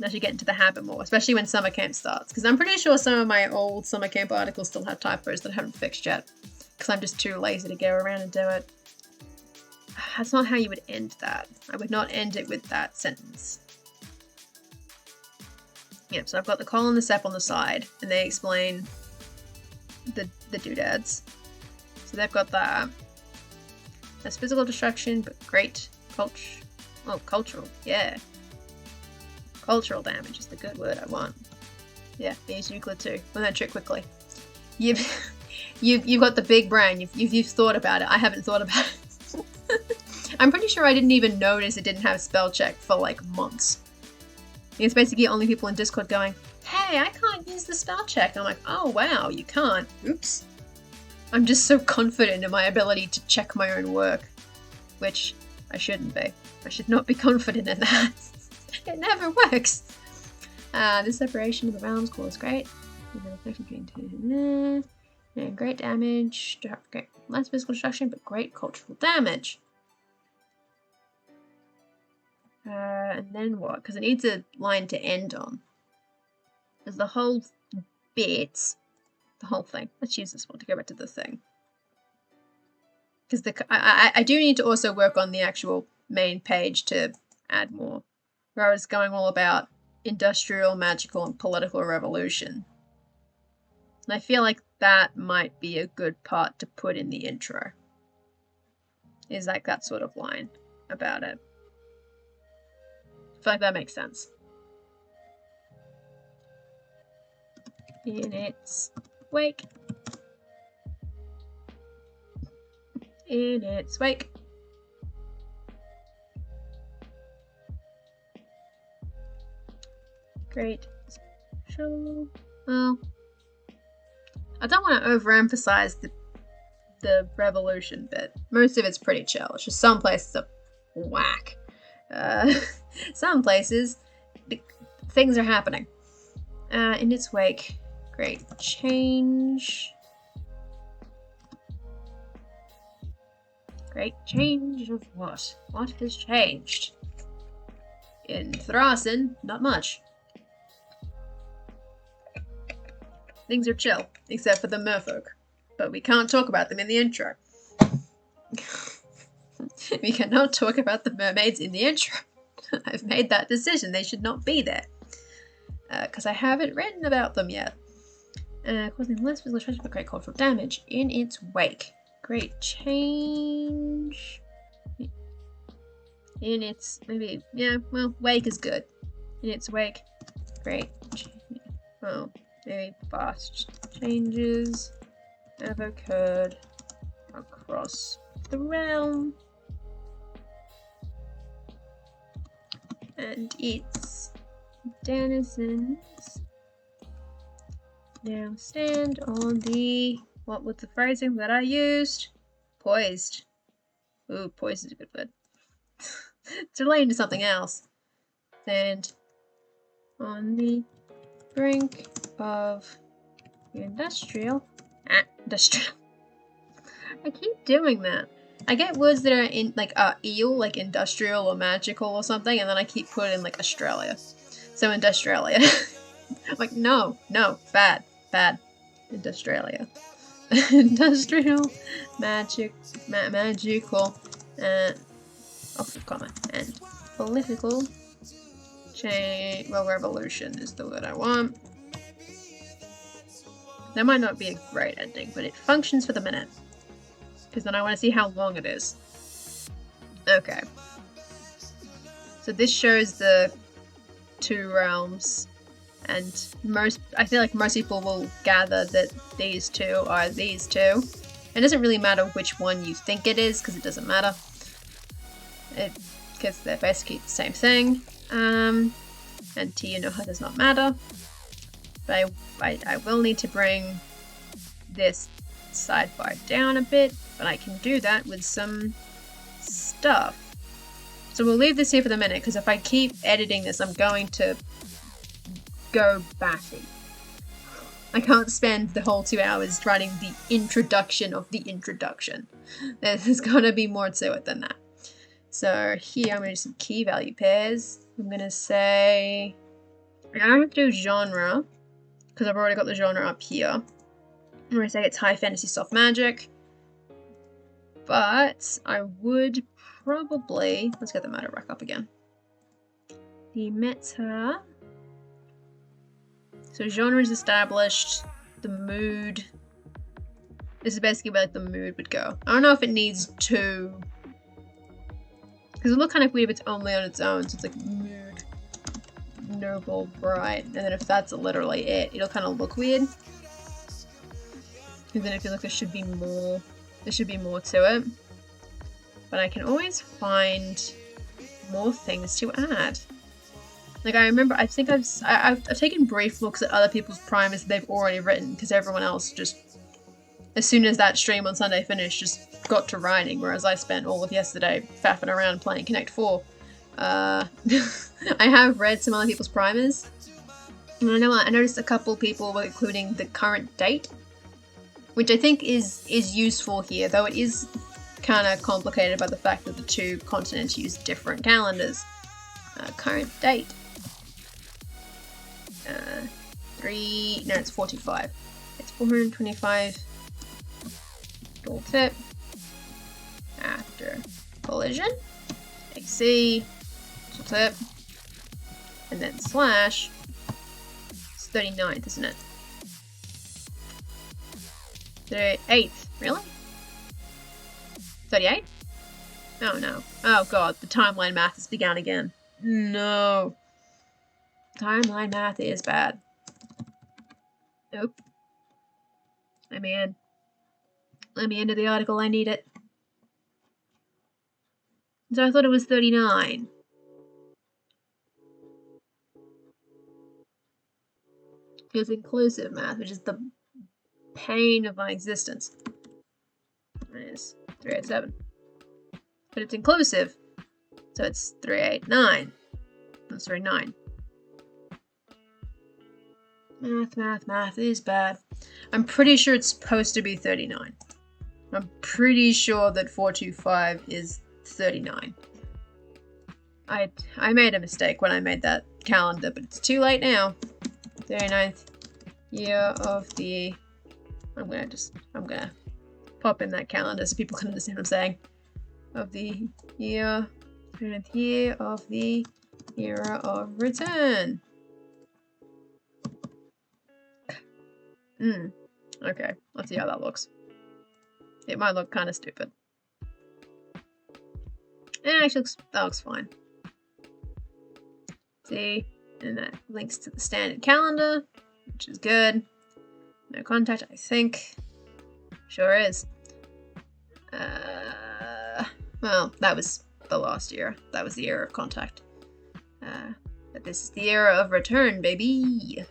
[SPEAKER 1] I should get into the habit more, especially when summer camp starts. Because I'm pretty sure some of my old summer camp articles still have typos that I haven't fixed yet. Because I'm just too lazy to go around and do it. That's not how you would end that. I would not end it with that sentence. Yep, so I've got the col and the sep on the side, and they explain the doodads. So they've got that. That's physical destruction, but great cultural, yeah. Cultural damage is the good word I want. Yeah, I use Euclid too. Learn that trick quickly. You've got the big brain. You've thought about it. I haven't thought about it. I'm pretty sure I didn't even notice it didn't have spell check for like months. It's basically only people in Discord going, hey, I can't use the spell check. I'm like, oh wow, you can't. Oops. I'm just so confident in my ability to check my own work. Which I shouldn't be. I should not be confident in that. It never works. The separation of the realms core is great. And great damage. Great. Less physical destruction, but great cultural damage. And then what? Because it needs a line to end on. There's the whole bit. The whole thing. Let's use this one to go back to the thing. Because I do need to also work on the actual main page to add more. Where I was going all about industrial, magical, and political revolution. And I feel like that might be a good part to put in the intro. Is like that sort of line about it. I feel like that makes sense. In its wake. In its wake. Great. Special. Well, I don't want to overemphasize the revolution bit. Most of it's pretty chill. It's just some places are whack. Some places things are happening. In its wake, great change. Great change of what? What has changed? In Thrasen, not much. Things are chill, except for the merfolk. But we can't talk about them in the intro. We cannot talk about the mermaids in the intro. I've made that decision. They should not be there. Because I haven't written about them yet. Causing less physical destruction but great cultural damage. In its wake. Great change. In its... maybe... yeah, well, wake is good. In its wake. Great change. Well, maybe fast changes have occurred across the realm. And its denizens now stand on the... what was the phrasing that I used? Poised. Ooh, poised is a good word. It's related to something else. Stand on the brink of industrial. Industrial. I keep doing that. I get words that are in like eel, like industrial or magical or something, and then I keep putting like Australia. So Industralia. I'm like, no, bad. Industralia. Industrial, magical, off the comma, and political change. Well, revolution is the word I want. That might not be a great ending, but it functions for the minute. Because then I want to see how long it is. Okay. So this shows the two realms. And I feel like most people will gather that these two are these two. It doesn't really matter which one you think it is, because it doesn't matter. Because they're basically the same thing. And to you know how does not matter. But I will need to bring this sidebar down a bit, but I can do that with some stuff. So we'll leave this here for the minute, because if I keep editing this, I'm going to go batty. I can't spend the whole 2 hours writing the introduction of the introduction. There's gotta be more to it than that. So here I'm going to do some key value pairs. I'm going to say, I don't have to do genre, because I've already got the genre up here. I'm going to say it's high fantasy soft magic. But I would probably, let's get the meta back up again. The meta. So genre is established. The mood. This is basically where like the mood would go. I don't know if it needs to, because it would look kind of weird if it's only on its own. So it's like mood, noble, bright, and then if that's literally it, it'll kind of look weird. And then I feel like there should be more. There should be more to it. But I can always find more things to add. Like I remember, I think I've taken brief looks at other people's primers that they've already written, because everyone else just, as soon as that stream on Sunday finished, just got to writing, whereas I spent all of yesterday faffing around playing Connect 4. I have read some other people's primers, and I noticed a couple people were including the current date, which I think is useful here, though it is kind of complicated by the fact that the two continents use different calendars. Current date. It's 45. It's 425. Dual tip. After collision. AC. Dual tip. And then slash. It's 39th, isn't it? 38th. Really? 38? Oh no. Oh god, the timeline math has begun again. No. Timeline math is bad. Nope. Let me in. Let me into the article, I need it. So I thought it was 39. It's inclusive math, which is the pain of my existence. Minus 387. But it's inclusive. So it's 389. That's 39. Math is bad. I'm pretty sure it's supposed to be 39. I'm pretty sure that 425 is 39. I made a mistake when I made that calendar, but it's too late now. 39th year of the... I'm gonna pop in that calendar so people can understand what I'm saying. Of the year... 39th year of the era of return. Okay, let's see how that looks. It might look kind of stupid. It actually that looks fine. See, and that links to the standard calendar, which is good. No contact, I think. Sure is. Well, that was the last year. That was the era of contact. But this is the era of return, baby.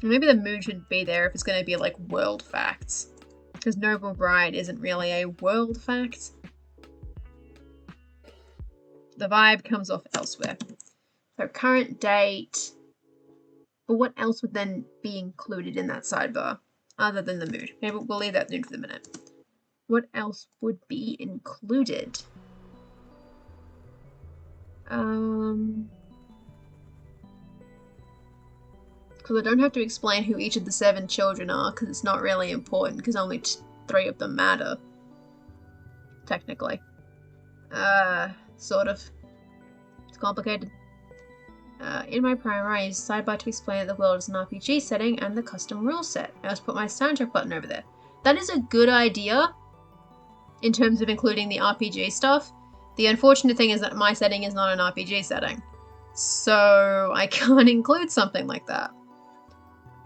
[SPEAKER 1] Maybe the mood shouldn't be there if it's going to be like world facts. Because Noble Bride isn't really a world fact. The vibe comes off elsewhere. So current date. But what else would then be included in that sidebar? Other than the mood. Maybe we'll leave that mood for the minute. What else would be included? Because I don't have to explain who each of the 7 children are, because it's not really important, because only 3 of them matter. Technically. Sort of. It's complicated. In my primer, I use sidebar to explain that the world is an RPG setting and the custom rule set. I just put my soundtrack button over there. That is a good idea in terms of including the RPG stuff. The unfortunate thing is that my setting is not an RPG setting. So I can't include something like that.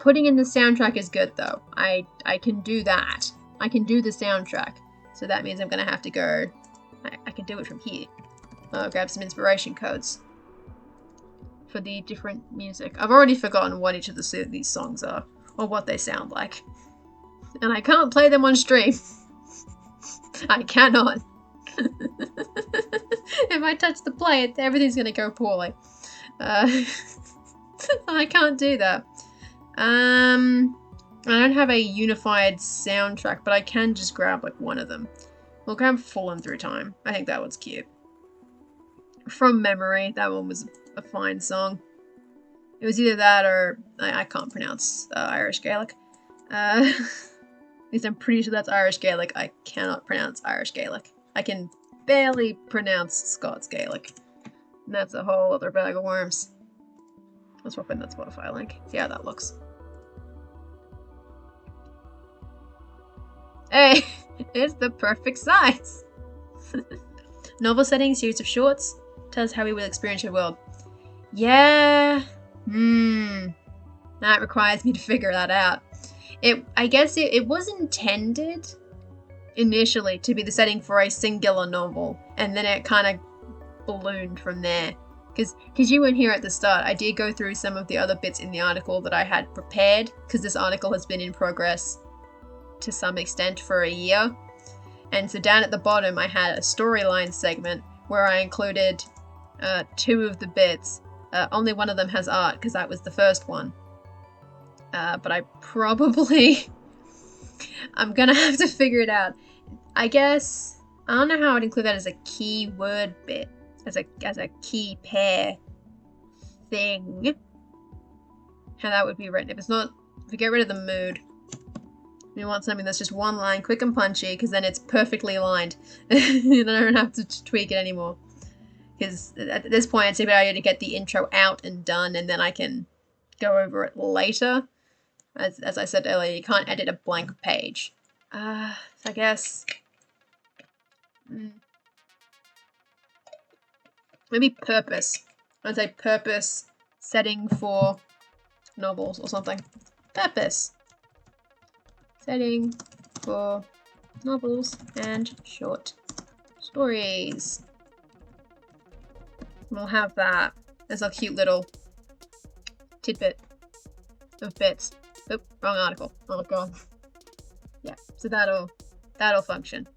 [SPEAKER 1] Putting in the soundtrack is good though. I can do that. I can do the soundtrack. So that means I'm gonna have to go. I can do it from here. I'll grab some inspiration codes for the different music. I've already forgotten what each of these songs are or what they sound like, and I can't play them on stream. I cannot. If I touch the play, everything's gonna go poorly. I can't do that. I don't have a unified soundtrack, but I can just grab like one of them. We'll grab Fallen Through Time. I think that one's cute. From memory, that one was a fine song. It was either that or I can't pronounce Irish Gaelic. At least I'm pretty sure that's Irish Gaelic. I cannot pronounce Irish Gaelic. I can barely pronounce Scots Gaelic. And that's a whole other bag of worms. Let's swap in that Spotify link. See how that looks. Hey, it's the perfect size. Novel setting, series of shorts. Tell us how we will experience your world. Yeah. That requires me to figure that out. I guess it was intended initially to be the setting for a singular novel, and then it kind of ballooned from there. Because you weren't here at the start, I did go through some of the other bits in the article that I had prepared, because this article has been in progress to some extent for a year. And so down at the bottom I had a storyline segment where I included 2 of the bits. Only one of them has art, because that was the first one. But I probably... I'm gonna have to figure it out. I guess... I don't know how I'd include that as a keyword bit. As a key pair thing. How that would be written. If we get rid of the mood, we want something that's just one line, quick and punchy, because then it's perfectly aligned. You don't have to tweak it anymore. Because at this point, it's a good idea to get the intro out and done, and then I can go over it later. As I said earlier, you can't edit a blank page. So I guess... Maybe purpose. I'd say purpose setting for novels or something. Purpose. Setting for novels and short stories. We'll have that as a cute little tidbit of bits. Oop, wrong article. Oh god. Yeah, so that'll function.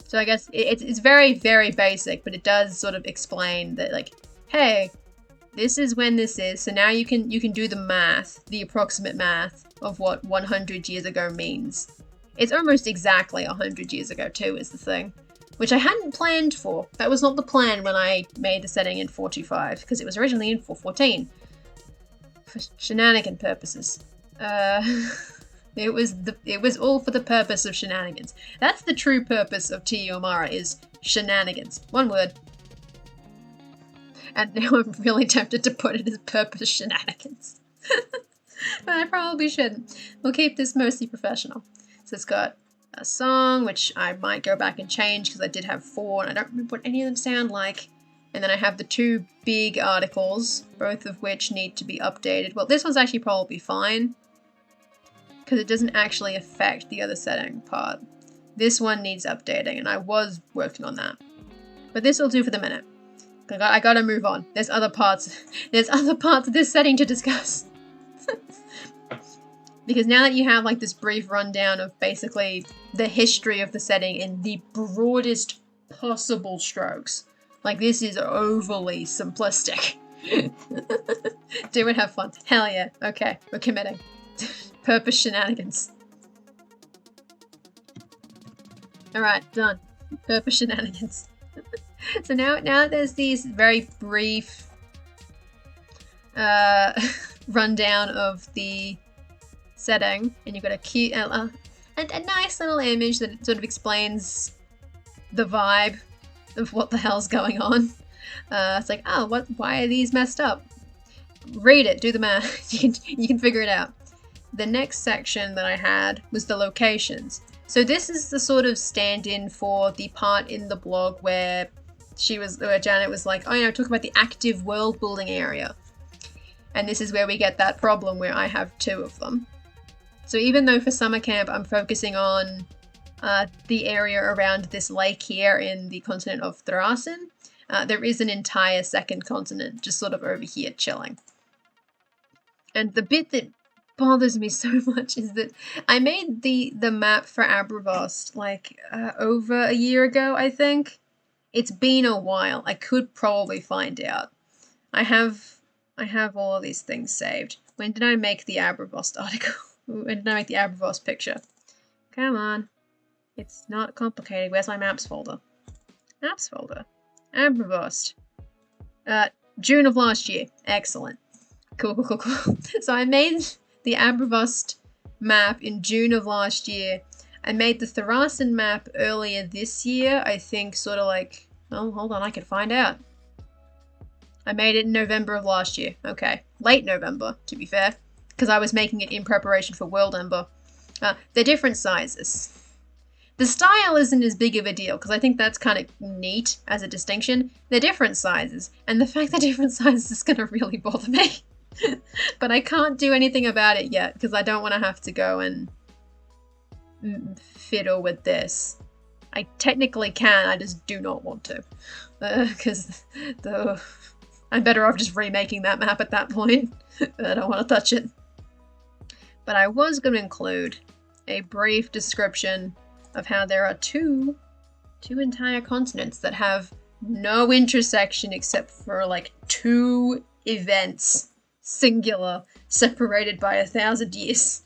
[SPEAKER 1] So I guess it's very, very basic, but it does sort of explain that, like, hey, this is when this is, so now you can do the math, the approximate math of what 100 years ago means. It's almost exactly 100 years ago too, is the thing, which I hadn't planned for. That was not the plan when I made the setting in 425, because it was originally in 414 for shenanigan purposes. It was all for the purpose of shenanigans. That's the true purpose of T. Omara, is shenanigans. One word. And now I'm really tempted to put it as purpose shenanigans. But I probably shouldn't. We'll keep this mostly professional. So it's got a song, which I might go back and change because I did have 4 and I don't remember what any of them sound like. And then I have the 2 big articles, both of which need to be updated. Well, this one's actually probably fine, because it doesn't actually affect the other setting part. This one needs updating, and I was working on that. But this will do for the minute. I gotta move on. There's other parts of this setting to discuss. Because now that you have like this brief rundown of basically the history of the setting in the broadest possible strokes, like this is overly simplistic. Do it, have fun. Hell yeah. Okay, we're committing. Purpose shenanigans. Alright, done. Purpose shenanigans. So now there's these very brief rundown of the setting, and you've got a cute, a nice little image that sort of explains the vibe of what the hell's going on. It's like, oh, why are these messed up? Read it, do the math. You can figure it out. The next section that I had was the locations. So this is the sort of stand-in for the part in the blog where Janet was like, oh, talk about the active world building area. And this is where we get that problem where I have 2 of them. So even though for summer camp I'm focusing on the area around this lake here in the continent of Thrasen, there is an entire second continent just sort of over here chilling. And the bit that bothers me so much is that I made the map for Abravost like over a year ago, I think. It's been a while. I could probably find out. I have all of these things saved. When did I make the Abravost article? When did I make the Abravost picture? Come on. It's not complicated. Where's my maps folder? Maps folder. Abravost. June of last year. Excellent. Cool. So I made the Abravost map in June of last year. I made the Thrasen map earlier this year. I think sort of like... Oh, hold on. I can find out. I made it in November of last year. Okay. Late November, to be fair. Because I was making it in preparation for WorldAnvil. They're different sizes. The style isn't as big of a deal, because I think that's kind of neat as a distinction. They're different sizes, and the fact they're different sizes is going to really bother me. But I can't do anything about it yet, because I don't want to have to go and fiddle with this. I technically can, I just do not want to. Because I'm better off just remaking that map at that point. I don't want to touch it. But I was going to include a brief description of how there are two entire continents that have no intersection except for like 2 events, singular, separated by 1,000 years.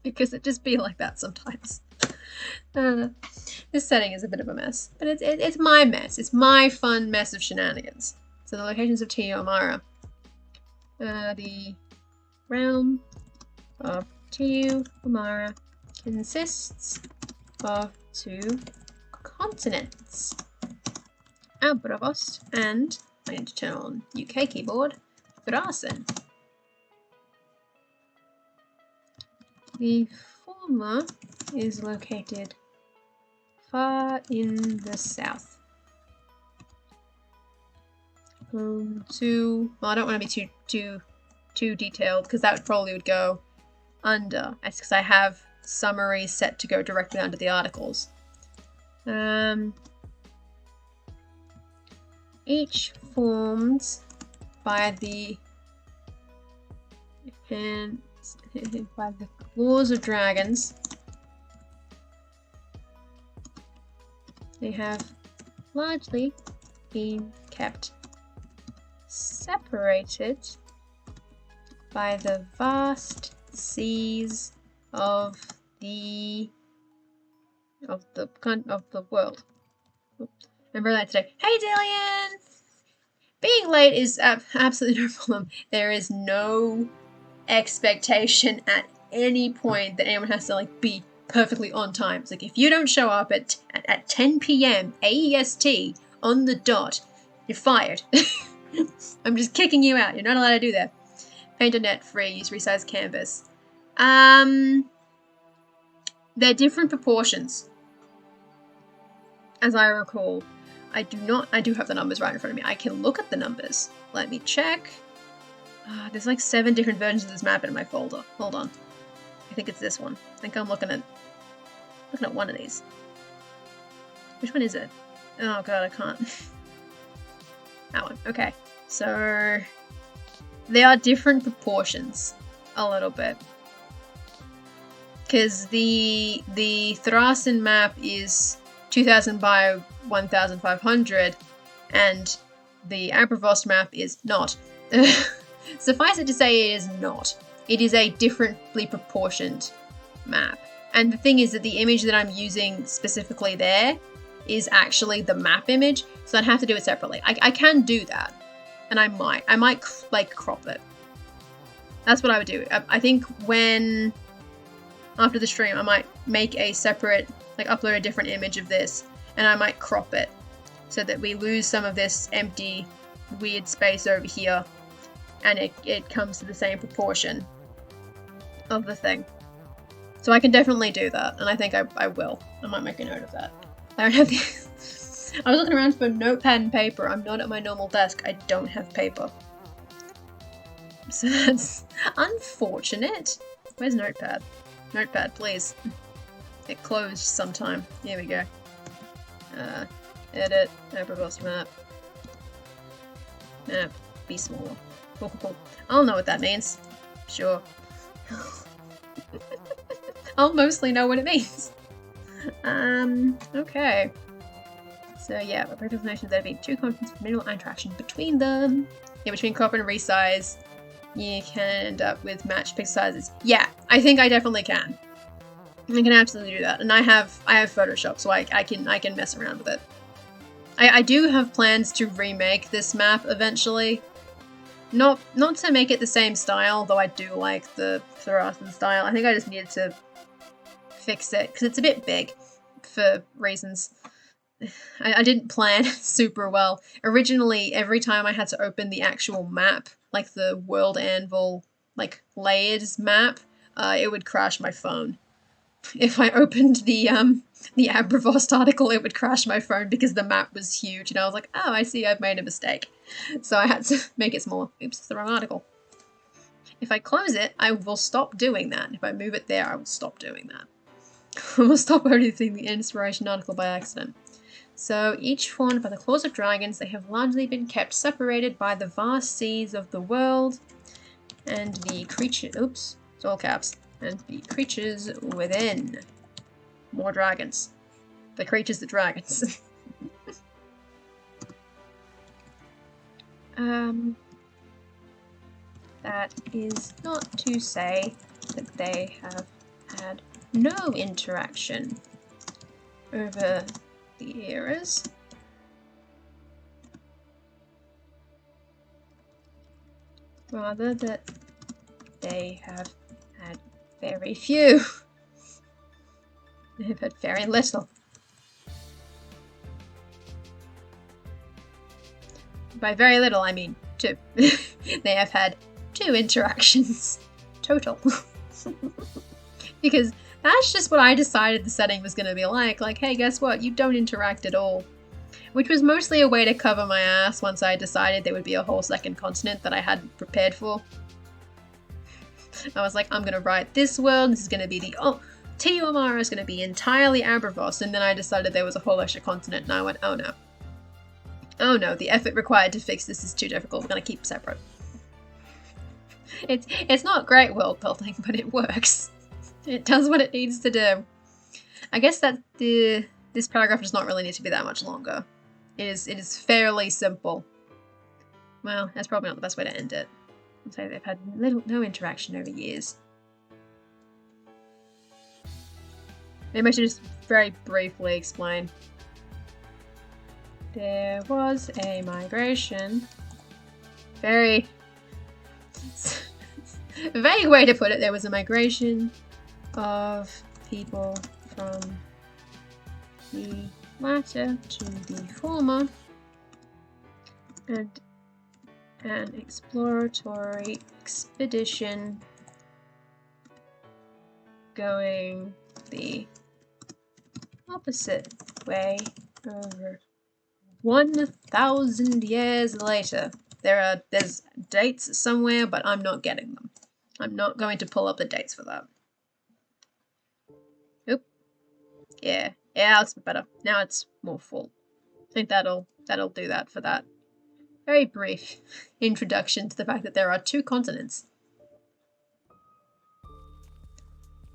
[SPEAKER 1] Because it just be like that sometimes. This setting is a bit of a mess, but it's my mess. It's my fun mess of shenanigans. So the locations of Tiomara. The realm of Tiomara consists of 2 continents. Abravost and, I need to turn on UK keyboard, Thrasen. The former is located far in the south. Home to, well, I don't want to be too detailed because that probably would go under. That's because I have summaries set to go directly under the articles. Each formed by the laws of dragons. They have largely been kept separated by the vast seas of the world. I'm very late today. Hey, Dillian! Being late is absolutely no problem. There is no expectation at any point that anyone has to like be perfectly on time. It's like if you don't show up at 10 p.m. AEST on the dot, you're fired. I'm just kicking you out. You're not allowed to do that. Paint.net free. Use resized canvas. They're different proportions, as I recall. I do have the numbers right in front of me. I can look at the numbers. Let me check. There's like 7 different versions of this map in my folder. Hold on. I think it's this one. I think I'm looking at one of these. Which one is it? Oh god, I can't. That one. Okay. So they are different proportions a little bit. Because the Thrasen map is 2000 by 1500 and the Abravost map is not. Suffice it to say, it is not. It is a differently proportioned map. And the thing is that the image that I'm using specifically there is actually the map image, so I'd have to do it separately. I can do that, and I might like crop it. That's what I would do. I think after the stream, I might make a separate, like upload a different image of this, and I might crop it so that we lose some of this empty, weird space over here, and it comes to the same proportion of the thing. So I can definitely do that, and I think I will. I might make a note of that. I don't have the... I was looking around for notepad and paper. I'm not at my normal desk. I don't have paper. So that's unfortunate. Where's Notepad? Notepad, please. It closed sometime. Here we go. Edit, Abravoss map. Map, be smaller. Cool, cool, cool. I'll know what that means. Sure. I'll mostly know what it means. Okay. So yeah, a previous nation there being 2 continents with minimal interaction between them. Yeah, between crop and resize, you can end up with matched pixel sizes. Yeah, I think I definitely can. I can absolutely do that, and I have Photoshop, so I can mess around with it. I do have plans to remake this map eventually. Not to make it the same style, though I do like the Thrasan style. I think I just needed to fix it because it's a bit big for reasons. I didn't plan super well. Originally, every time I had to open the actual map, like the WorldAnvil, like layers map, it would crash my phone. If I opened the Abravoss article, it would crash my phone because the map was huge, and I was like, oh, I see I've made a mistake. So I had to make it smaller. Oops, it's the wrong article. If I close it, I will stop doing that. If I move it there, I will stop doing that. I will stop editing the inspiration article by accident. So each formed by the claws of dragons, they have largely been kept separated by the vast seas of the world and the creature. Oops, it's all caps. And the creatures within. More dragons. The creatures, the dragons. That is not to say that they have had no interaction over the eras. Rather that they have had very few. They've had very little. By very little, I mean 2. They have had 2 interactions total. Because that's just what I decided the setting was going to be like. Like, hey, guess what? You don't interact at all. Which was mostly a way to cover my ass once I decided there would be a whole second continent that I hadn't prepared for. I was like, I'm going to write this world. This is going to be the... Oh, Tiomara is going to be entirely Abravoss. And then I decided there was a whole extra continent. And I went, oh no. Oh no, the effort required to fix this is too difficult. We're going to keep separate. It's not great world building, but it works. It does what it needs to do. I guess that this paragraph does not really need to be that much longer. It is fairly simple. Well, that's probably not the best way to end it. I'll say they've had no interaction over years. Maybe I should just very briefly explain. There was a migration. Very vague way to put it. There was a migration of people from the latter to the former, and an exploratory expedition going the opposite way over 1,000 years later. There's dates somewhere, but I'm not getting them. I'm not going to pull up the dates for that. Oop. Yeah, that's better. Now it's more full. I think that'll do that for that very brief introduction to the fact that there are 2 continents.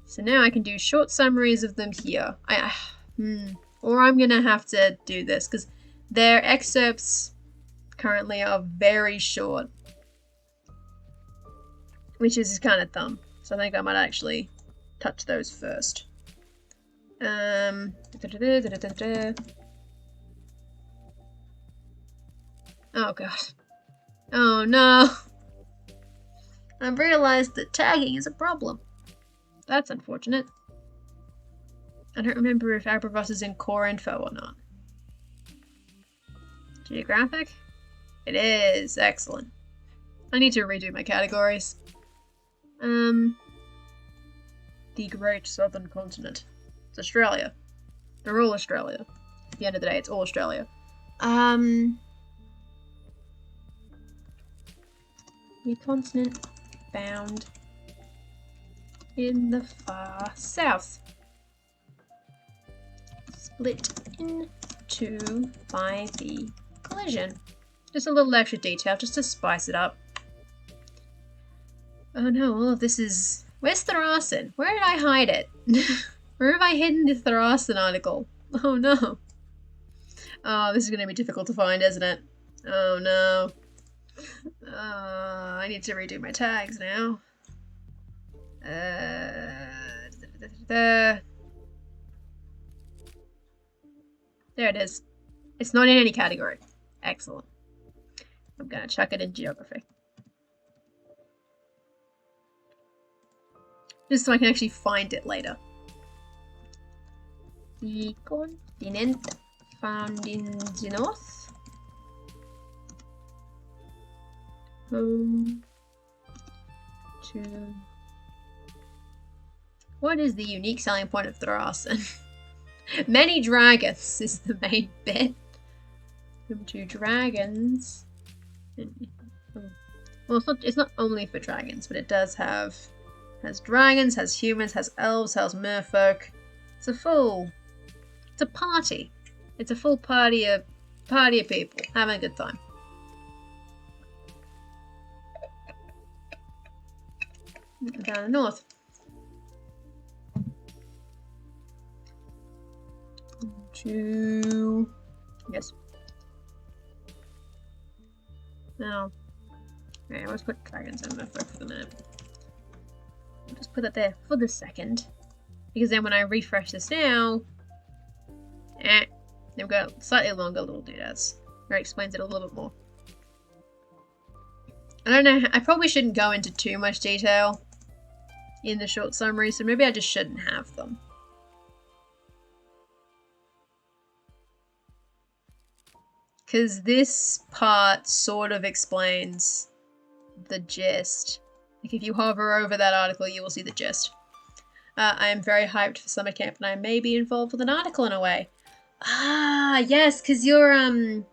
[SPEAKER 1] So now I can do short summaries of them here. Or I'm gonna have to do this because their excerpts currently are very short, which is kind of dumb. So I think I might actually touch those first. Oh god. Oh no. I've realized that tagging is a problem. That's unfortunate. I don't remember if Abravoss is in core info or not. Geographic? It is. Excellent. I need to redo my categories. The Great Southern Continent. It's Australia. They're all Australia. At the end of the day, it's all Australia. The continent found in the far south. Split in two by the collision. Just a little extra detail, just to spice it up. Oh no, all of this is... Where's Thrasin? Where did I hide it? Where have I hidden the Thrasin article? Oh no. Oh, this is going to be difficult to find, isn't it? Oh no. I need to redo my tags now. There it is. It's not in any category. Excellent. I'm going to chuck it in geography. Just so I can actually find it later. The continent found in the north. Home to... What is the unique selling point of Thrasin? Many dragons is the main bit. Home to dragons. Well, it's not only for dragons, but it does have... Has dragons, has humans, has elves, has merfolk. It's a party. It's a full party of people having a good time. Down the north. Yes. Now, okay, let's put dragons and merfolk for the minute. Just put that there for the second, because then when I refresh this now, they've got slightly longer little doodads where it explains it a little bit more. I don't know, I probably shouldn't go into too much detail in the short summary, so maybe I just shouldn't have them. Because this part sort of explains the gist. Like if you hover over that article, you will see the gist. I am very hyped for summer camp, and I may be involved with an article in a way. Ah, yes, because you're in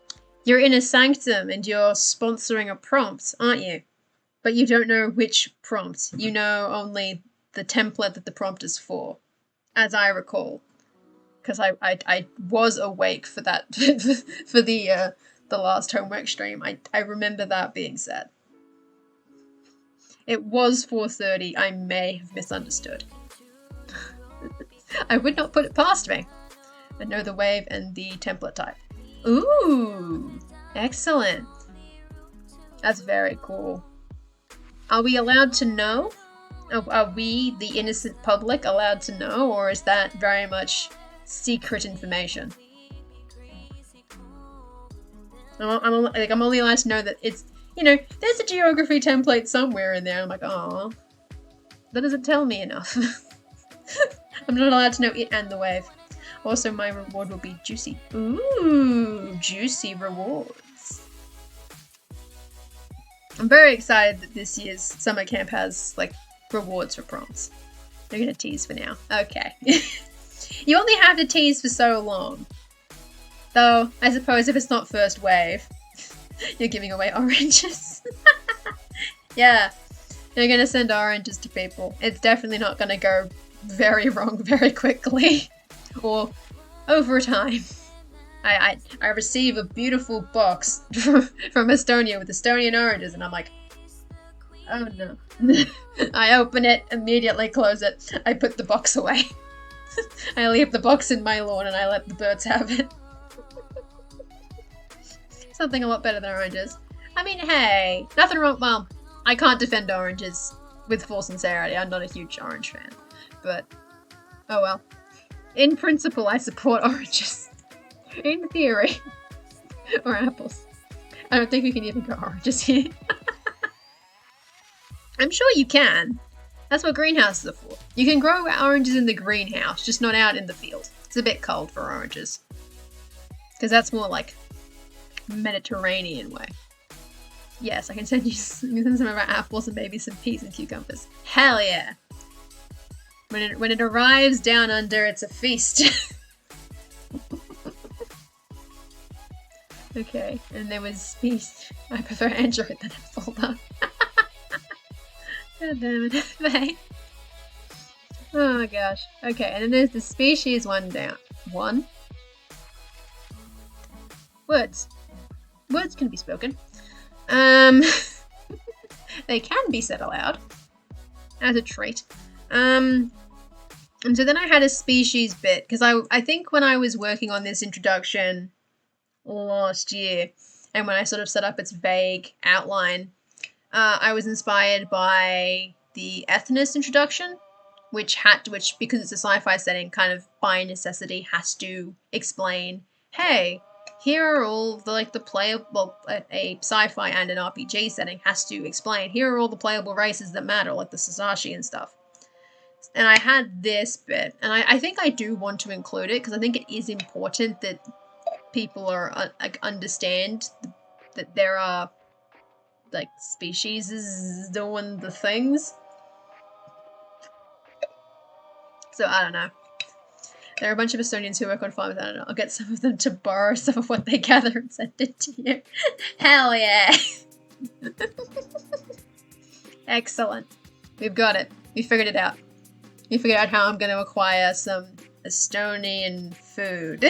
[SPEAKER 1] a sanctum and you're sponsoring a prompt, aren't you? But you don't know which prompt. You know only the template that the prompt is for, as I recall. Because I was awake for that for the last homework stream. I remember that being said. It was 4:30. I may have misunderstood. I would not put it past me. I know the wave and the template type. Ooh, excellent. That's very cool. Are we allowed to know? Are we, the innocent public, allowed to know, or is that very much secret information? I'm only allowed to know that it's, you know, there's a geography template somewhere in there. I'm like, oh, that doesn't tell me enough. I'm not allowed to know it and the wave. Also, my reward will be juicy. Ooh, juicy rewards. I'm very excited that this year's summer camp has, like, rewards for prompts. They're gonna tease for now. Okay. You only have to tease for so long. Though, I suppose if it's not first wave, you're giving away oranges. Yeah, you're gonna send oranges to people. It's definitely not gonna go very wrong very quickly. Or over time. I receive a beautiful box from Estonia with Estonian oranges, and I'm like, oh no. I open it, immediately close it. I put the box away. I leave the box in my lawn and I let the birds have it. Something a lot better than oranges. I mean, hey, nothing wrong. Well, I can't defend oranges with full sincerity. I'm not a huge orange fan. But, oh well. In principle, I support oranges. In theory. Or apples. I don't think we can even grow oranges here. I'm sure you can. That's what greenhouses are for. You can grow oranges in the greenhouse, just not out in the field. It's a bit cold for oranges. Because that's more like Mediterranean way. Yes, I can send you some of our apples and maybe some peas and cucumbers. Hell yeah! When it arrives down under, it's a feast. Okay, and there was peace. I prefer Android than Apple though. God damn it. Bye. Oh my gosh. Okay, and then there's the species one down. One? Words. Words can be spoken. They can be said aloud. As a trait. And so then I had a species bit, because I think when I was working on this introduction last year, and when I sort of set up its vague outline, I was inspired by the ethnos introduction, which because it's a sci-fi setting, kind of by necessity has to explain, hey, here are all the playable, a sci-fi and an RPG setting has to explain, here are all the playable races that matter, like the Sasashi and stuff. And I had this bit, and I think I do want to include it, because I think it is important that people are understand that there are species is doing the things. So I don't know. There are a bunch of Estonians who work on farms. I don't know. I'll get some of them to borrow some of what they gather and send it to you. Hell yeah! Excellent. We've got it. We figured it out. We figured out how I'm going to acquire some Estonian food.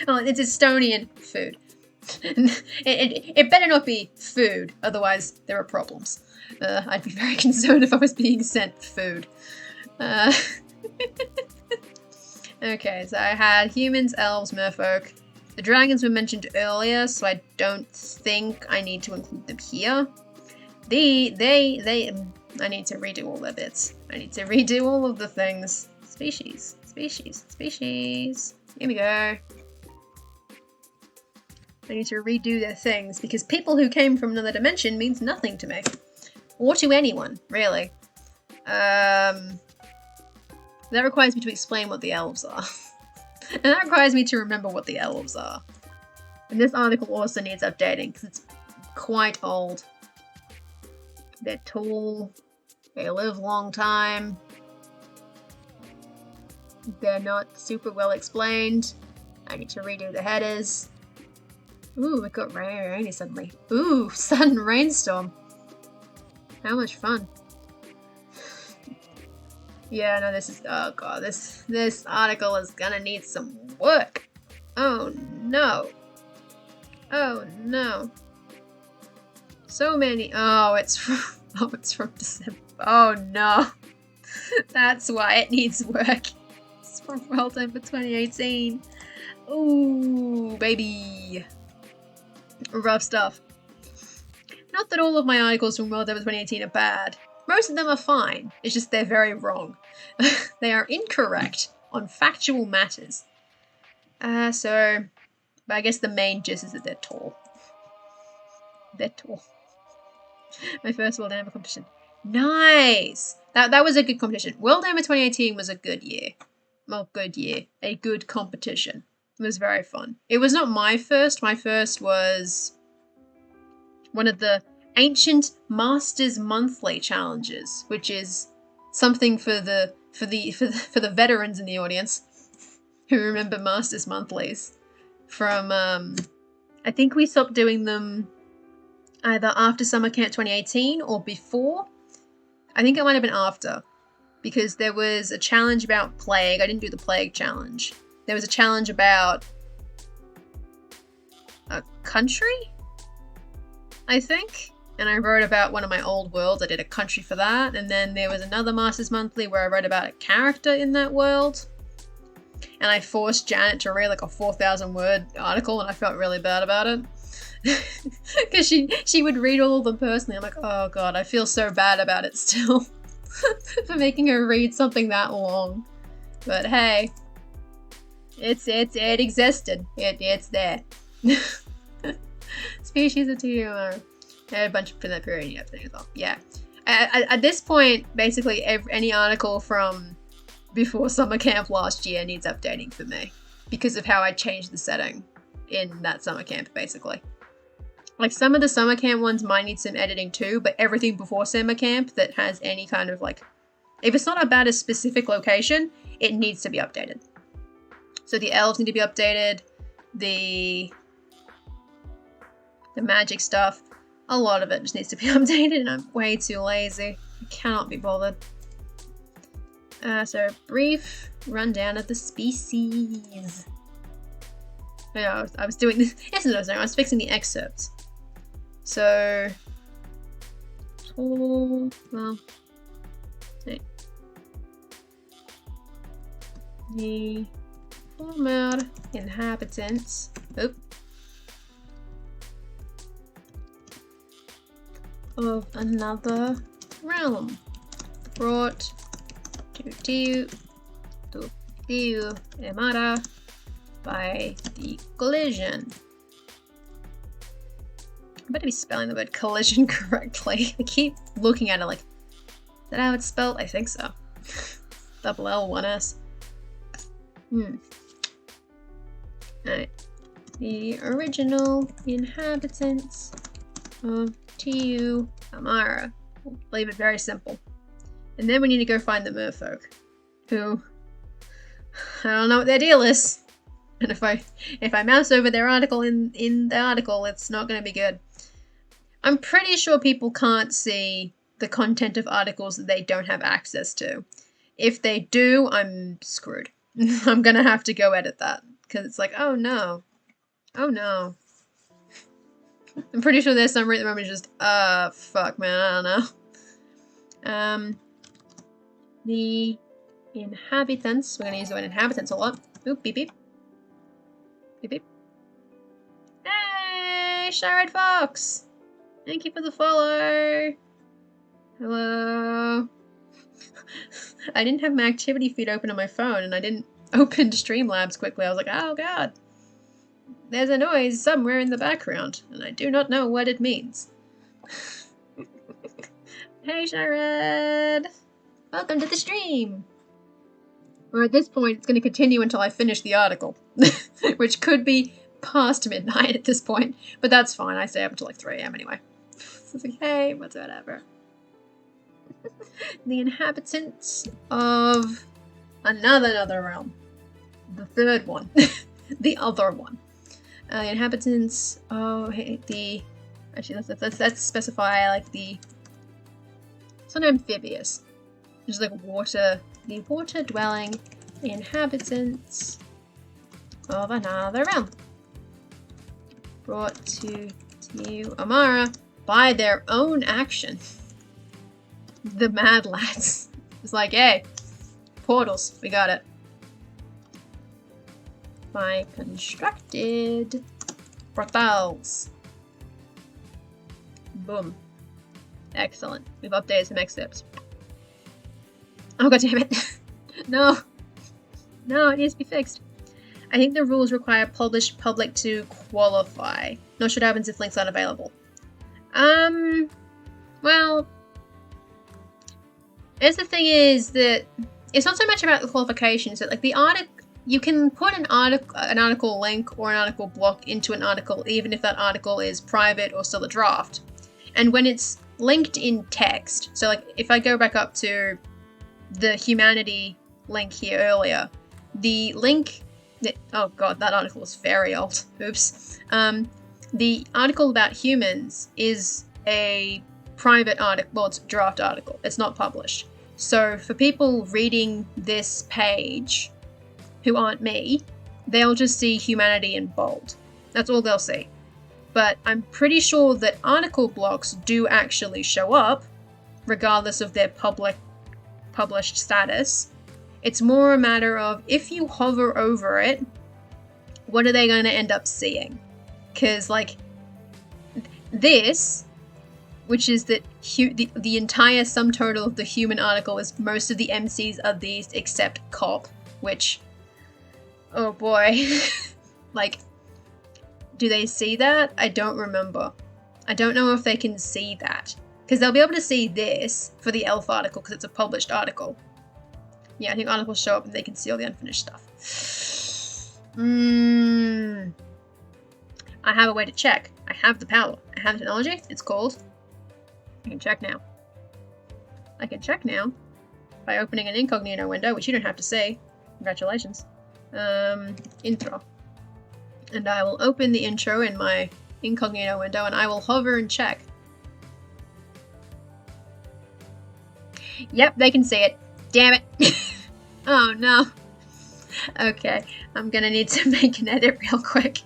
[SPEAKER 1] Well, it's Estonian food. It better not be food, otherwise there are problems. I'd be very concerned if I was being sent food. Okay, so I had humans, elves, merfolk. The dragons were mentioned earlier, so I don't think I need to include them here. I need to redo all their bits. I need to redo all of the things. Species. Here we go. I need to redo their things, because people who came from another dimension means nothing to me. Or to anyone, really. That requires me to explain what the elves are. And that requires me to remember what the elves are. And this article also needs updating, because it's quite old. They're tall. They live long time. They're not super well explained. I need to redo the headers. Ooh, it got rainy suddenly. Ooh, sudden rainstorm. How much fun. Yeah, no, this is, oh god, this article is gonna need some work. Oh no. Oh no. So many, it's from December. Oh no. That's why it needs work. It's from WorldAnvil 2018. Ooh, baby. Rough stuff. Not that all of my articles from WorldAnvil 2018 are bad. Most of them are fine. It's just they're very wrong. They are incorrect on factual matters. But I guess the main gist is that they're tall. They're tall. My first WorldAnvil competition. Nice! That was a good competition. WorldAnvil 2018 was a good year. Well, good year. A good competition. It was very fun. It was not my first. My first was one of the Ancient Masters Monthly challenges, which is something for the veterans in the audience who remember Masters Monthlies from I think we stopped doing them either after Summer Camp 2018 or before. I think it might have been after, because there was a challenge about plague. I didn't do the plague challenge. There was a challenge about a country, I think. And I wrote about one of my old worlds. I did a country for that. And then there was another Masters Monthly where I wrote about a character in that world. And I forced Janet to read like a 4,000 word article, and I felt really bad about it. Because she would read all of them personally. I'm like, oh god, I feel so bad about it still. For making her read something that long. But hey, it existed. It's there. Species of TUR. A bunch of period things off. Yeah. At this point, basically any article from before summer camp last year needs updating for me, because of how I changed the setting in that summer camp, basically. Like, some of the summer camp ones might need some editing too, but everything before summer camp that has any kind of like, if it's not about a specific location, it needs to be updated. So the elves need to be updated, the magic stuff. A lot of it just needs to be updated and I'm way too lazy. I cannot be bothered. So brief rundown of the species. Yeah, I was doing this. Yes, I was fixing the excerpts. So, well, the former inhabitants. Of another realm brought to Tiu Emara by the collision. I better be spelling the word collision correctly. I keep looking at it like, is that how it's spelled? I think so. Double L, one S. Alright. The original inhabitants of Tiu Amara. We'll leave it very simple. And then we need to go find the merfolk, who I don't know what their deal is. And if I mouse over their article in the article, it's not going to be good. I'm pretty sure people can't see the content of articles that they don't have access to. If they do, I'm screwed. I'm going to have to go edit that, because it's like, oh no. Oh no. I'm pretty sure there's some right at the moment just, fuck man, I don't know. The inhabitants, we're going to use the word inhabitants a lot. Oop, beep beep. Beep beep. Hey, Shy-Red Fox! Thank you for the follow! Hello! I didn't have my activity feed open on my phone and I didn't open Streamlabs quickly. I was like, oh god. There's a noise somewhere in the background and I do not know what it means. Hey Shy-Red! Welcome to the stream! Or at this point, it's going to continue until I finish the article. Which could be past midnight at this point. But that's fine, I stay up until like 3 AM anyway. So it's like, hey, whatever. The inhabitants of another realm. The third one. The other one. The inhabitants of actually let's specify like it's not amphibious. Just like the water dwelling inhabitants of another realm. Brought to Tiu Amara by their own action. The mad lads. It's like, hey, portals, we got it. By constructed portals. Boom. Excellent. We've updated some excerpts. Oh god damn it. No. No, it needs to be fixed. I think the rules require published public to qualify. Not sure what happens if links aren't available. Well, as the thing is that it's not so much about the qualifications, that like the article, you can put an article link or an article block into an article even if that article is private or still a draft. And when it's linked in text, so like if I go back up to the humanity link here earlier, the link that, oh god, that article is very old. Oops. The article about humans is a private article, well, it's a draft article. It's not published. So for people reading this page who aren't me, they'll just see humanity in bold. That's all they'll see. But I'm pretty sure that article blocks do actually show up, regardless of their published status. It's more a matter of, if you hover over it, what are they going to end up seeing? Because, like, this, which is that the entire sum total of the human article is most of the MCs are these except cop, which, oh boy. Like, do they see that? I don't remember. I don't know if they can see that. Because they'll be able to see this for the elf article because it's a published article. Yeah, I think articles show up and they can see all the unfinished stuff. I have a way to check. I have the power. I have the technology. It's called... I can check now. I can check now by opening an incognito window, which you don't have to see. Congratulations. Intro. And I will open the intro in my incognito window and I will hover and check. Yep, they can see it. Damn it. Oh no. Okay, I'm gonna need to make an edit real quick.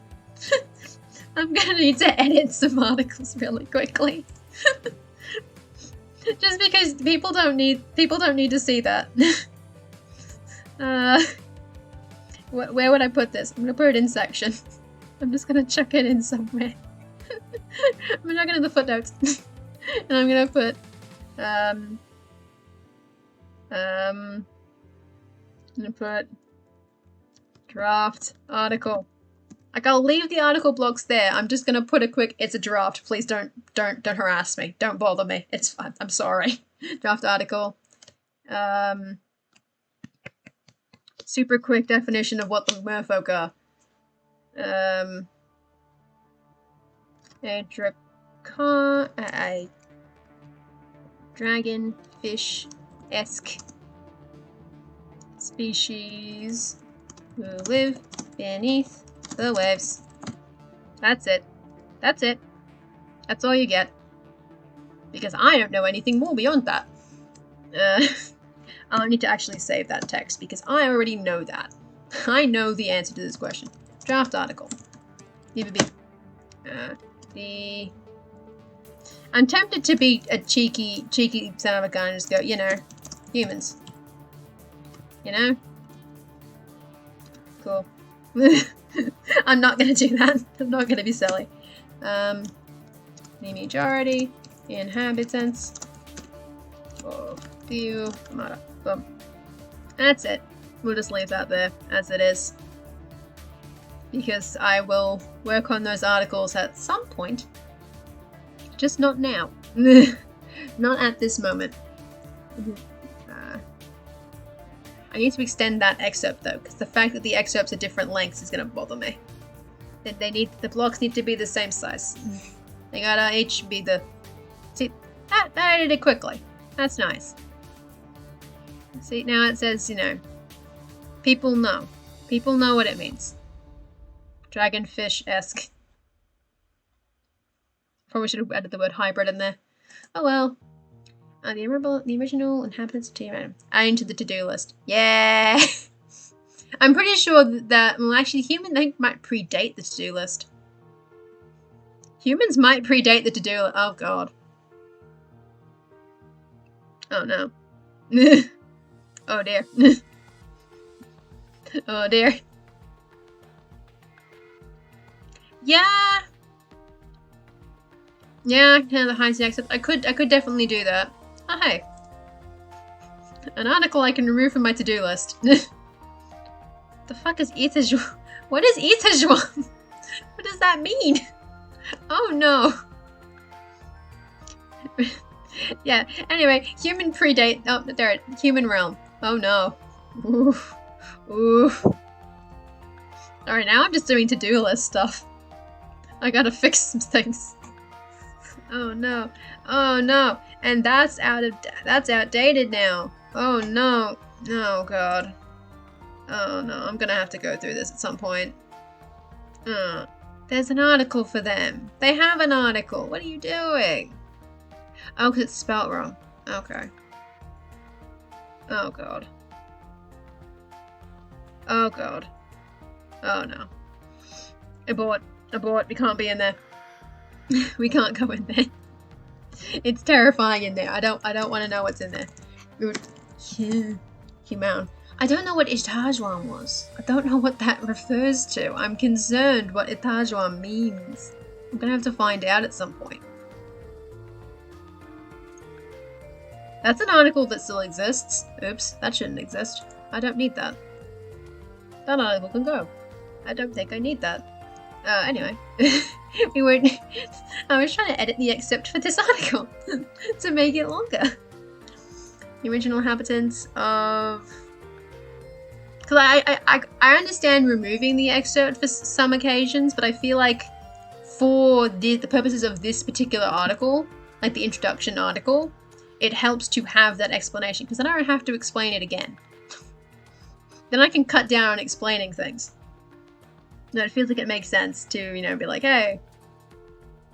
[SPEAKER 1] I'm gonna need to edit some articles really quickly. Just because people don't need to see that. Where would I put this? I'm gonna put it in section. I'm just gonna chuck it in somewhere. I'm gonna chuck it in the footnotes. And I'm gonna put I'm gonna put draft article. Like, I'll leave the article blocks there. I'm just gonna put a quick, it's a draft. Please don't harass me. Don't bother me. It's fine. I'm sorry. Draft article. Super quick definition of what the merfolk are. A dragon fish-esque species who live beneath the waves. That's it. That's it. That's all you get. Because I don't know anything more beyond that. I'll need to actually save that text because I already know that. I know the answer to this question. Draft article. I'm tempted to be a cheeky son of a gun and just go, you know, humans. You know? Cool. I'm not gonna do that. I'm not gonna be silly. The majority inhabitants of the boom. That's it. We'll just leave that there as it is. Because I will work on those articles at some point. Just not now. Not at this moment. I need to extend that excerpt though, because the fact that the excerpts are different lengths is going to bother me. The blocks need to be the same size. They gotta each be the... See, that I did it quickly. That's nice. See, now it says, you know, people know. People know what it means. Dragonfish-esque. Probably should have added the word hybrid in there. Oh well. The original inhabitants of T-Man. Adding to the to-do list. Yeah! I'm pretty sure that, well, actually, humans might predate the to-do list. Humans might predate the to-do list. Oh god. Oh no. Oh dear. Oh dear. Yeah. Yeah, I can have the high except I could definitely do that. Oh hey. An article I can remove from my to-do list. The fuck is Ethers? What is Ethers? What does that mean? Oh no. Yeah, anyway, human predate. Oh, there, human realm. Oh no. Oof. Oof. Alright, now I'm just doing to-do list stuff. I gotta fix some things. Oh no. Oh no. And that's outdated now. Oh no. Oh god. Oh no, I'm gonna have to go through this at some point. There's an article for them. They have an article. What are you doing? Oh, because it's spelt wrong. Okay. Oh god. Oh god. Oh no. Abort. Abort. We can't be in there. We can't go in there. It's terrifying in there. I don't want to know what's in there. Human. I don't know what Itajuan was. I don't know what that refers to. I'm concerned what Itajuan means. I'm gonna have to find out at some point. That's an article that still exists. Oops, that shouldn't exist. I don't need that. That article can go. I don't think I need that. Anyway. We won't... I was trying to edit the excerpt for this article to make it longer. The original inhabitants of... Because I understand removing the excerpt for some occasions, but I feel like for the purposes of this particular article, like the introduction article, it helps to have that explanation, because then I don't have to explain it again. Then I can cut down on explaining things. No, it feels like it makes sense to, you know, be like, hey,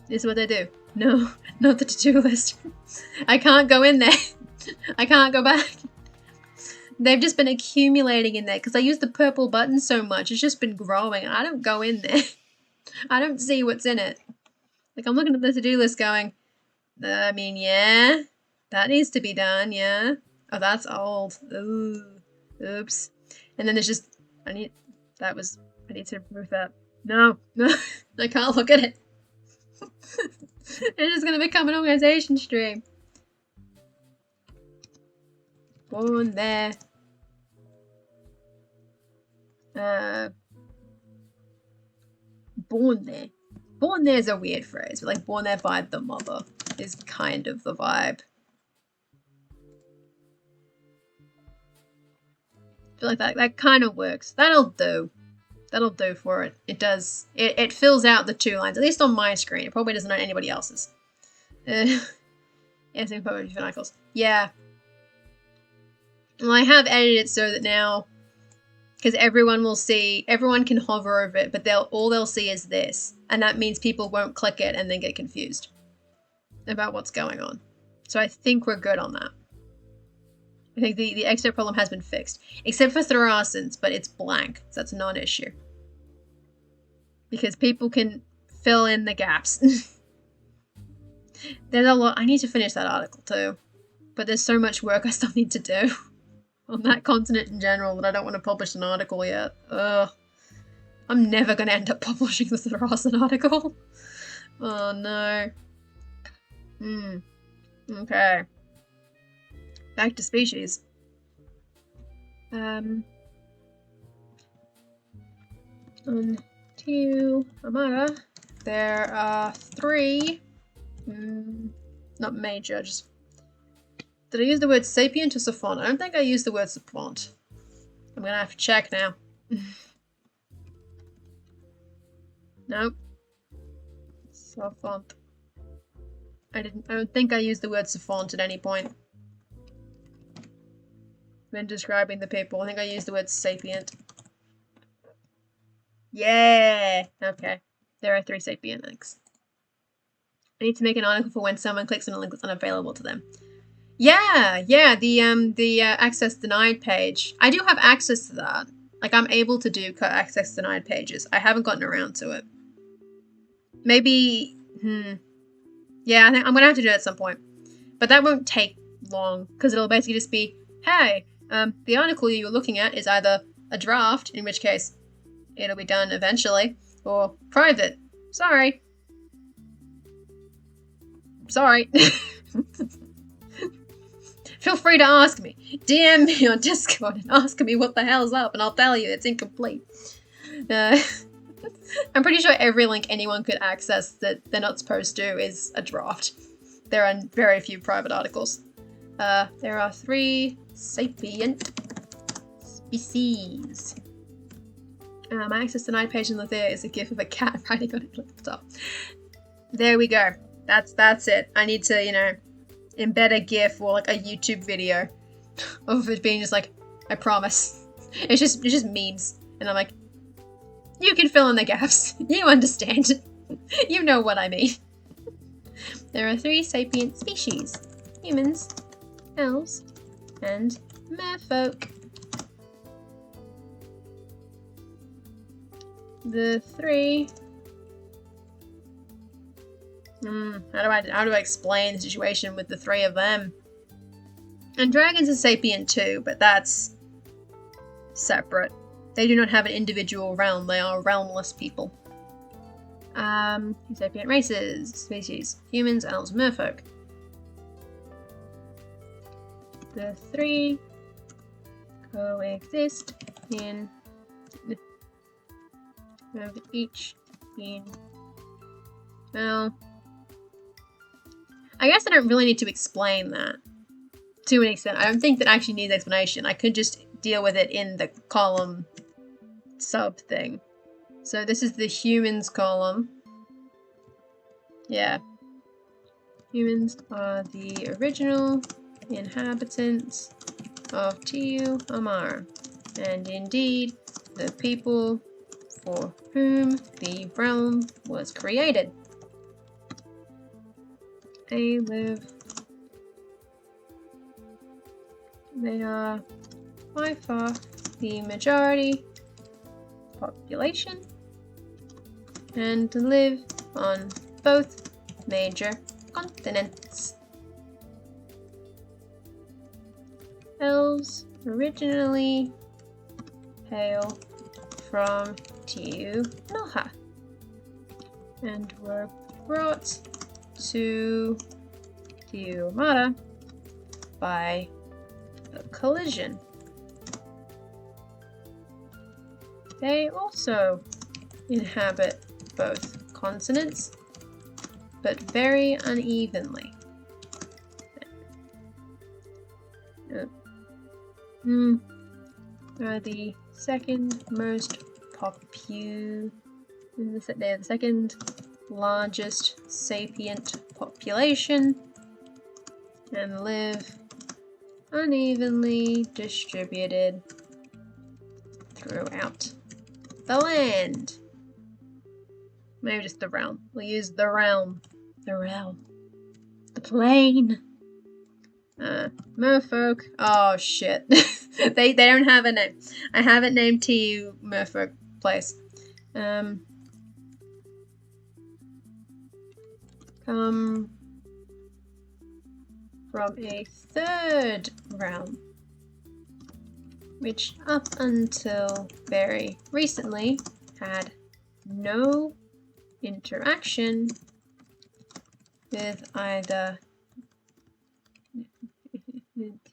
[SPEAKER 1] this is what they do. No, not the to-do list. I can't go in there. I can't go back. They've just been accumulating in there because I use the purple button so much. It's just been growing. I don't go in there. I don't see what's in it. Like, I'm looking at the to-do list going, I mean, yeah, that needs to be done, yeah. Oh, that's old. Ooh, oops. And then there's just, I need to remove that. No, I can't look at it. It's just gonna become an organization stream. Born there. Born there. Born there is a weird phrase, but like born there by the mother is kind of the vibe. I feel like that kind of works. That'll do. That'll do for it. It does. It fills out the 2 lines, at least on my screen. It probably doesn't on anybody else's. Yeah. Well, I have edited it so that now, because everyone can hover over it, but all they'll see is this. And that means people won't click it and then get confused about what's going on. So I think we're good on that. I think the expert problem has been fixed. Except for Tharasans, but it's blank, so that's a non-issue. Because people can fill in the gaps. There's a lot. I need to finish that article too. But there's so much work I still need to do on that continent in general that I don't want to publish an article yet. Ugh. I'm never going to end up publishing the Tharasan article. Oh no. Okay. Back to species. Until Amara, there are 3. Not major, just. Did I use the word sapient or savant? I don't think I used the word savant. I'm gonna have to check now. Nope. Savant. I don't think I used the word savant at any point when describing the people. I think I used the word sapient. Yeah! Okay. There are 3 sapient links. I need to make an article for when someone clicks on a link that's unavailable to them. Yeah, the access denied page. I do have access to that. Like, I'm able to do access denied pages. I haven't gotten around to it. Maybe, yeah, I think I'm gonna have to do it at some point. But that won't take long, because it'll basically just be, hey, the article you were looking at is either a draft, in which case it'll be done eventually, or private. Sorry. Feel free to ask me. DM me on Discord and ask me what the hell's up, and I'll tell you it's incomplete. I'm pretty sure every link anyone could access that they're not supposed to is a draft. There are very few private articles. There are 3 sapient species. My access denied page in the theater is a gif of a cat riding on a laptop. There we go. That's it. I need to, embed a gif or like a YouTube video of it being just like, I promise. It's just memes. And I'm like, you can fill in the gaps. You understand. You know what I mean. There are 3 sapient species. Humans, elves, and merfolk. The 3... How do I explain the situation with the 3 of them? And dragons are sapient too, but that's separate. They do not have an individual realm. They are realmless people. Sapient races, species, humans, elves, merfolk. The 3 coexist in each in. Well, I guess I don't really need to explain that to an extent. I don't think that actually needs explanation. I could just deal with it in the column sub thing. So this is the humans column. Yeah. Humans are the original inhabitants of Tiu Amar, and indeed the people for whom the realm was created. They live They are by far the majority population and live on both major continents. Elves originally hail from Tiu Noha and were brought to Tiu Mara by a collision. They also inhabit both continents, but very unevenly. Are the second most they're the second largest sapient population and live unevenly distributed throughout the land. Maybe just the realm. We'll use the realm. The realm. The plane. Merfolk. Oh shit. they don't have a name. I haven't named TU Merfolk place. Come from a third realm, which up until very recently had no interaction with either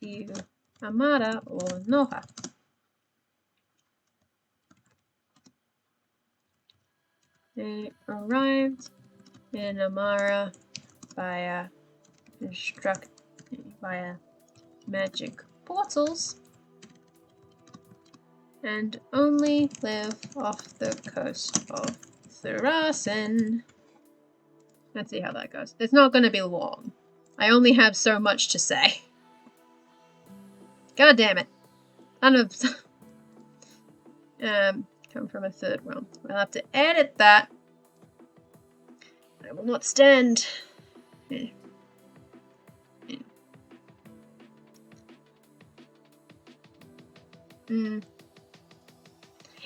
[SPEAKER 1] Tiu Amara or Noha. They arrived in Amara via magic portals and only live off the coast of Thurasin. Let's see how that goes. It's not going to be long. I only have so much to say. God damn it. Come from a third realm. I'll have to edit that. I will not stand.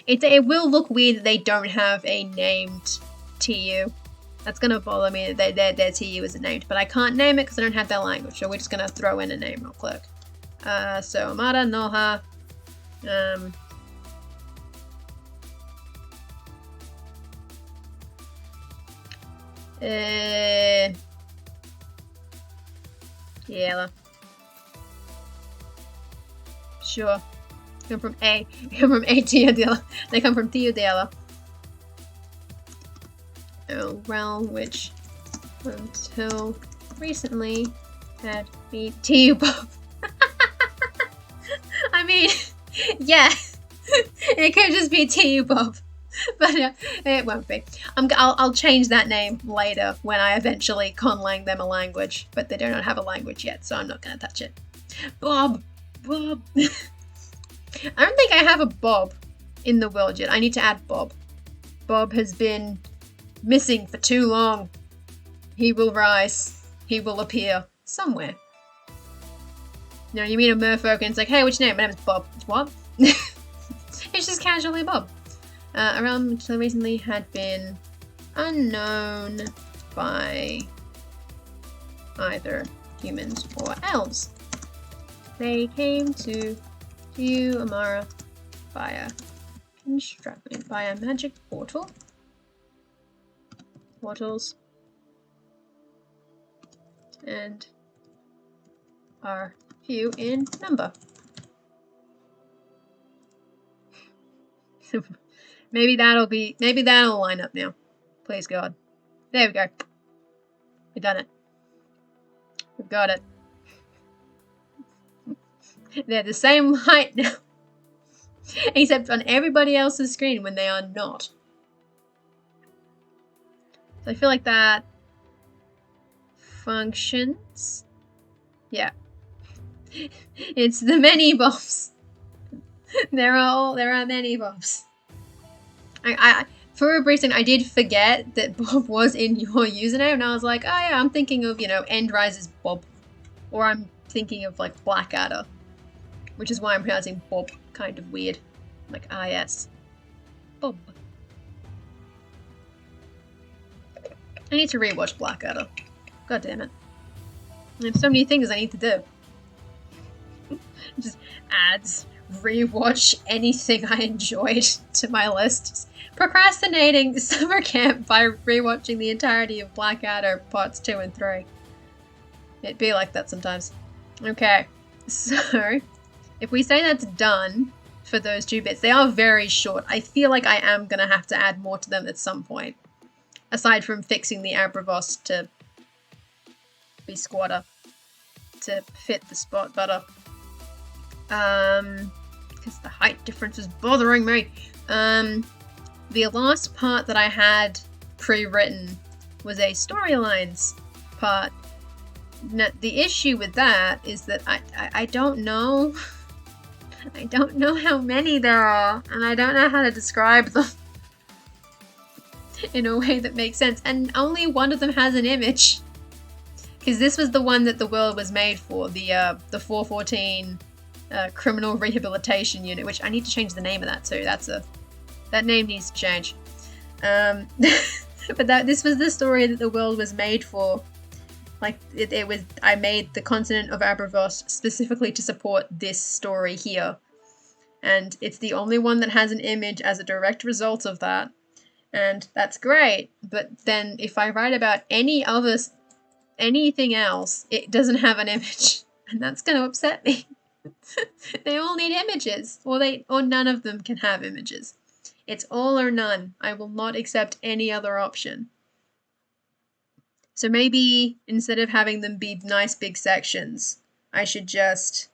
[SPEAKER 1] It will look weird that they don't have a named TU. That's gonna bother me that their TU isn't named, but I can't name it because I don't have their language, so we're just gonna throw in a name real quick. So Amara, Noha, Yella. Sure. Come from A Teodela. They come from Teodela. A realm which, until recently, had the Teobob. I mean, yeah, it could just be Teobob, but it won't be. I'll change that name later when I eventually conlang them a language, but they do not have a language yet, so I'm not gonna touch it. Bob. I don't think I have a Bob in the world yet. I need to add Bob. Bob has been missing for too long. He will rise. He will appear somewhere. No, you meet a merfolk and it's like, hey, what's your name? My name is Bob. What? It's just casually Bob. Around until recently had been unknown by either humans or elves. They came to Tiu Amara via magic portals, and are few in number. maybe that'll line up now. Please God. There we go. We've done it. We've got it. They're the same height now. Except on everybody else's screen when they are not. So I feel like that functions. Yeah. It's the many Bobs. There are many Bobs. I for a brief second I did forget that Bob was in your username, and I was like, oh yeah, I'm thinking of, Endrise's Bob. Or I'm thinking of like Blackadder. which is why I'm pronouncing Bob kind of weird. Like, ah yes, Bob. I need to rewatch Blackadder. God damn it. I have so many things I need to do. Just ads, rewatch anything I enjoyed to my list. Just procrastinating summer camp by rewatching the entirety of Blackadder parts 2 and 3. It'd be like that sometimes. Okay, so if we say that's done for those 2 bits, they are very short. I feel like I am gonna have to add more to them at some point. Aside from fixing the Abravost to be squatter, to fit the spot better. Because the height difference is bothering me. The last part that I had pre-written was a storylines part. Now, the issue with that is that I don't know. I don't know how many there are, and I don't know how to describe them in a way that makes sense. And only one of them has an image. Because this was the one that the world was made for, the 414 Criminal Rehabilitation Unit, which I need to change the name of that too. That name needs to change. But this was the story that the world was made for. Like it was, I made the continent of Abravost specifically to support this story here, and it's the only one that has an image as a direct result of that, and that's great. But then if I write about anything else, it doesn't have an image, and that's going to upset me. They all need images, or none of them can have images. It's all or none. I will not accept any other option. So maybe instead of having them be nice big sections, I should just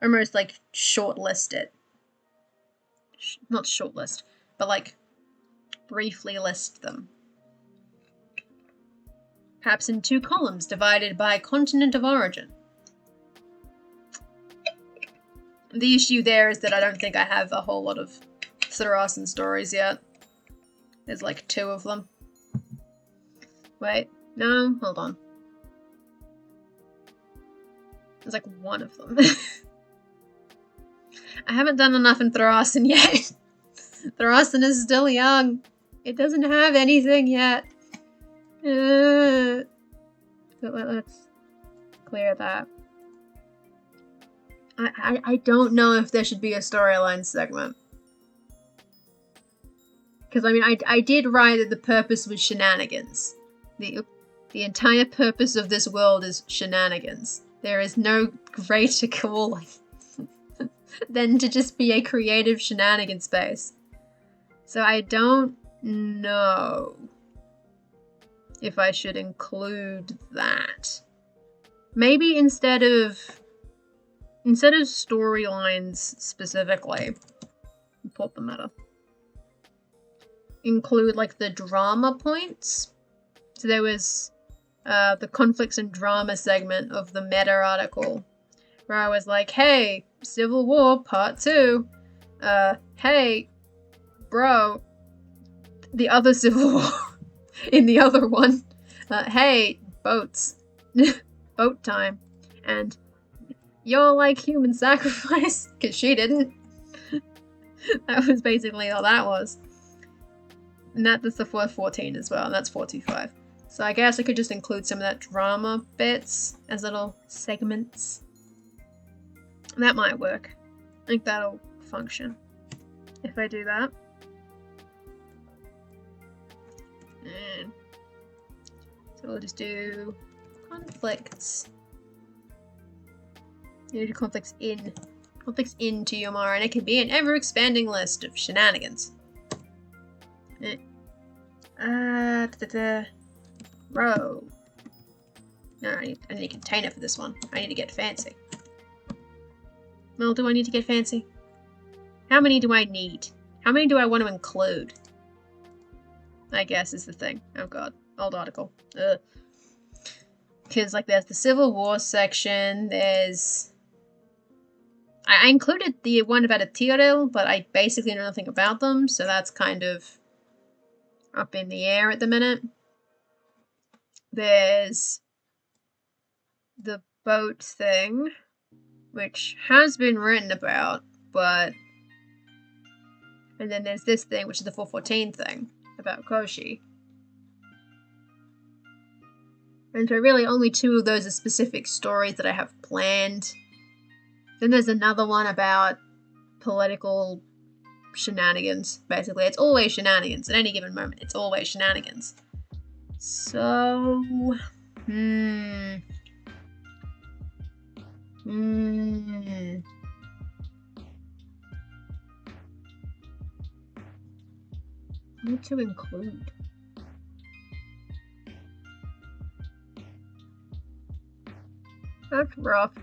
[SPEAKER 1] almost like shortlist it. Not shortlist, but like briefly list them. Perhaps in 2 columns divided by continent of origin. The issue there is that I don't think I have a whole lot of Thrasen stories yet. There's like 2 of them. Wait, no, hold on. There's like 1 of them. I haven't done enough in Thrasen yet. Thrasen is still young. It doesn't have anything yet. But let's clear that. I don't know if there should be a storyline segment. Because, I mean, I did write that the purpose was shenanigans. The entire purpose of this world is shenanigans. There is no greater calling than to just be a creative shenanigan space. So I don't know if I should include that. Maybe instead of storylines specifically, put them at include like the drama points. So there was the conflicts and drama segment of the meta article where I was like, hey, Civil War Part 2. Hey, bro, the other Civil War in the other one. Hey, boats. Boat time. And you're like human sacrifice, because she didn't. That was basically all that was. And that's the 414 as well, and that's 425. So I guess I could just include some of that drama bits as little segments. That might work. I think that'll function if I do that. And so we'll just do conflicts. You do conflicts into Yomara, and it can be an ever-expanding list of shenanigans. Row. No, I need a container for this one. I need to get fancy. Well, do I need to get fancy? How many do I need? How many do I want to include? I guess is the thing. Oh god. Old article. Because, like, there's the Civil War section, there's... I included the one about a Tyrell, but I basically know nothing about them, so that's kind of up in the air at the minute. There's the boat thing. which has been written about, but... And then there's this thing, which is the 414 thing, about Koshi. And so really only 2 of those are specific stories that I have planned. Then there's another one about political shenanigans, basically. It's always shenanigans. At any given moment, it's always shenanigans. So... What to include? That's rough.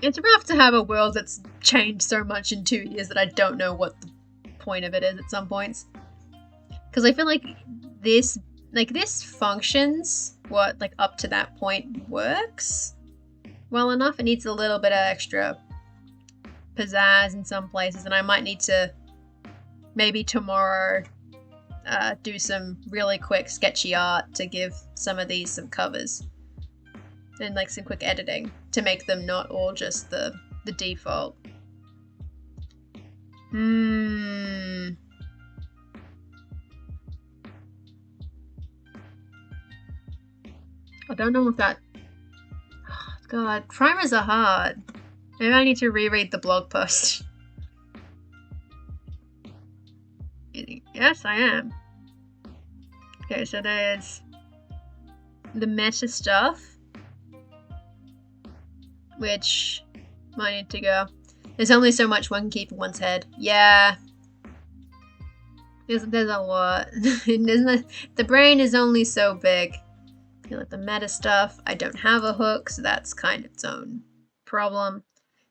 [SPEAKER 1] It's rough to have a world that's changed so much in 2 years that I don't know what the point of it is at some points. Because I feel like this functions, up to that point works well enough. It needs a little bit of extra pizzazz in some places, and I might need to maybe tomorrow do some really quick sketchy art to give some of these some covers. And some quick editing to make them not all just the default. I don't know if that... Oh, God, primers are hard. Maybe I need to reread the blog post. Yes, I am. Okay, so there's the meta stuff, which might need to go. There's only so much one can keep in one's head. Yeah. There's a lot. The brain is only so big. The meta stuff, I don't have a hook, so that's kind of its own problem.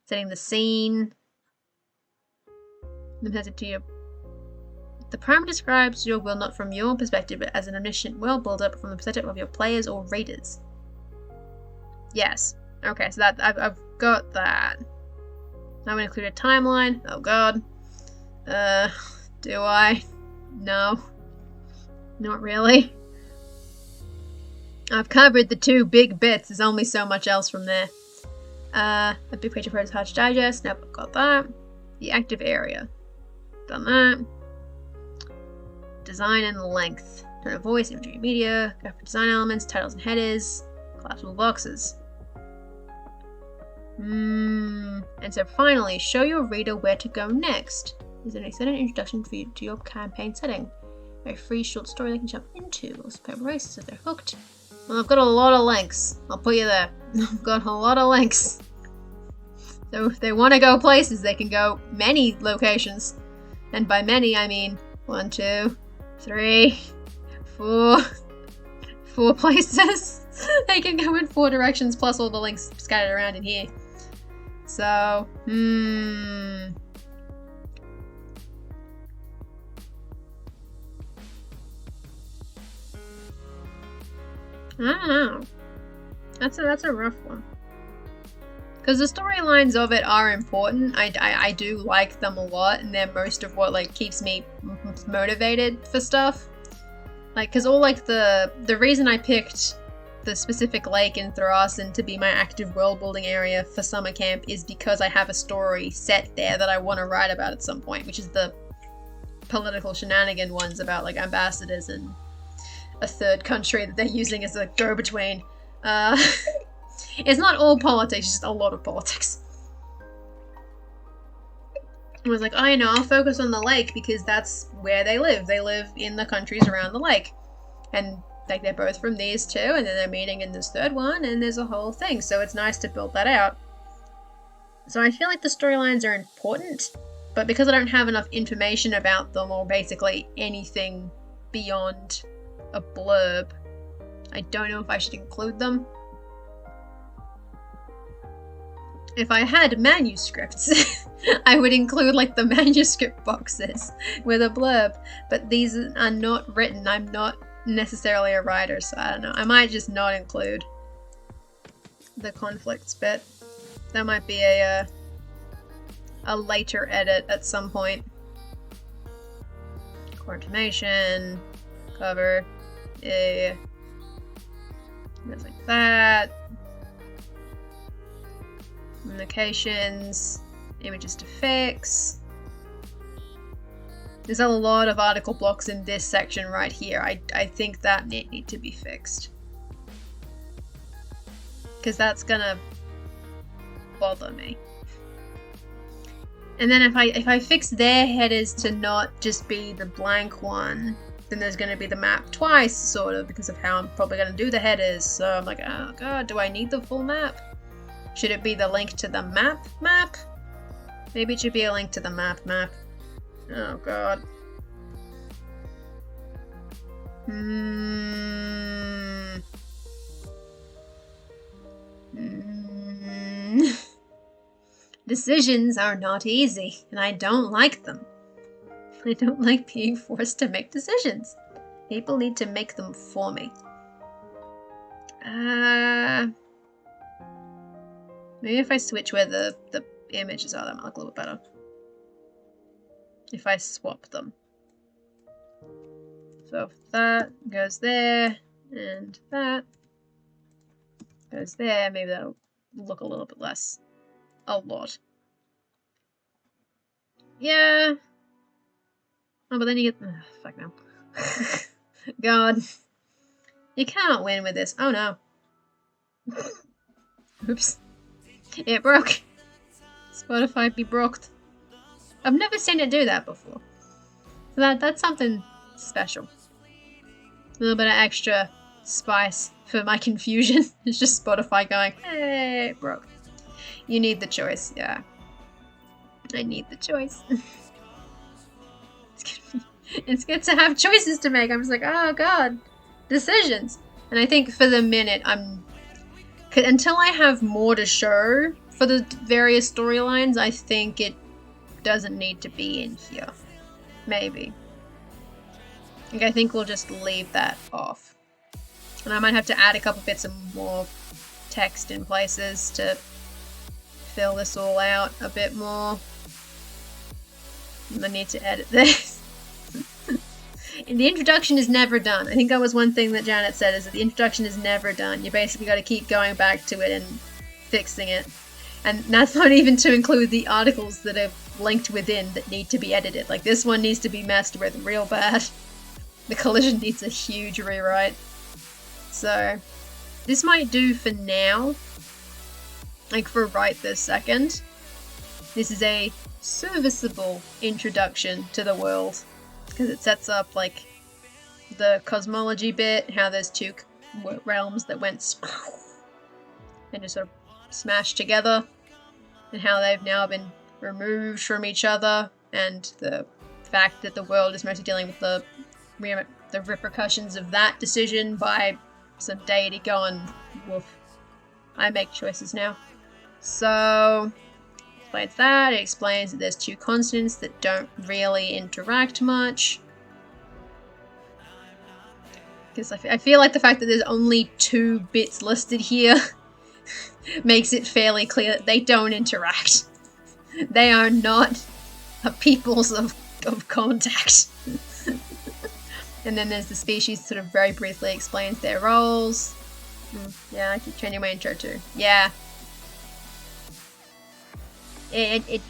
[SPEAKER 1] Setting the scene. The primer describes your world not from your perspective, but as an omniscient world builder from the perspective of your players or readers. Yes. Okay, so that I've got that. I'm gonna include a timeline. Oh God. Do I? No. Not really. I've covered the 2 big bits. There's only so much else from there. A big picture photos hard to digest. Nope, I've got that. The active area. Done that. Design and length. Tone of voice, imagery, media, graphic design elements, titles and headers, collapsible boxes. And so finally, show your reader where to go next. Is an excellent introduction for you to your campaign setting. A free short story they can jump into, or superb races if they're hooked. Well, I've got a lot of links. I'll put you there. I've got a lot of links. So if they want to go places, they can go many locations. And by many, I mean 1, 2, 3, 4 places. They can go in 4 directions, plus all the links scattered around in here. So, I don't know. That's a rough one. Because the storylines of it are important. I do like them a lot, and they're most of what keeps me motivated for stuff. Because all the reason I picked the specific lake in Thrasen to be my active world building area for summer camp is because I have a story set there that I want to write about at some point, which is the political shenanigan ones about ambassadors and a third country that they're using as a go-between. It's not all politics, it's just a lot of politics. I was like, I'll focus on the lake because that's where they live. They live in the countries around the lake. And they're both from these 2, and then they're meeting in this 3rd one, and there's a whole thing. So it's nice to build that out. So I feel like the storylines are important, but because I don't have enough information about them, or basically anything beyond a blurb, I don't know if I should include them. If I had manuscripts, I would include the manuscript boxes with a blurb, but these are not written. I'm not necessarily a writer, so I don't know. I might just not include the conflicts bit. That might be a later edit at some point. Core information, cover, just like that. Locations, images to fix. There's a lot of article blocks in this section right here. I think that need to be fixed. Because that's gonna bother me. And then if I fix their headers to not just be the blank one, then there's going to be the map twice, sort of, because of how I'm probably going to do the headers. So I'm like, oh god, do I need the full map? Should it be the link to the map? Maybe it should be a link to the map. Oh god. Decisions are not easy, and I don't like them. I don't like being forced to make decisions. People need to make them for me. Maybe if I switch where the images are, that might look a little bit better. If I swap them. So if that goes there, and that goes there, maybe that'll look a little bit less. A lot. Yeah. Oh, but then you get... fuck no. God. You can't win with this. Oh no. Oops. It broke. Spotify be broked. I've never seen it do that before. So that's something special. A little bit of extra spice for my confusion. It's just Spotify going, hey, it broke. You need the choice, yeah. I need the choice. It's good to have choices to make. I'm just like, oh god, decisions. And I think for the minute, until I have more to show for the various storylines, I think it doesn't need to be in here. Maybe. Like, I think we'll just leave that off. And I might have to add a couple bits of more text in places to fill this all out a bit more. I need to edit this. And the introduction is never done. I think that was one thing that Janet said, is that the introduction is never done. You basically got to keep going back to it and fixing it. And that's not even to include the articles that are linked within that need to be edited. Like, this one needs to be messed with real bad. The collision needs a huge rewrite. So, this might do for now. Like, for right this second. This is a serviceable introduction to the world. Because it sets up, like, the cosmology bit, how there's two realms that went and just sort of smashed together, and how they've now been removed from each other, and the fact that the world is mostly dealing with the repercussions of that decision by some deity going, woof, I make choices now. So, explains that. It explains that there's two continents that don't really interact much. Because I feel like the fact that there's only 2 bits listed here makes it fairly clear that they don't interact. They are not a peoples of contact. And then there's the species sort of very briefly explains their roles. Yeah, I keep changing my intro too. Yeah. It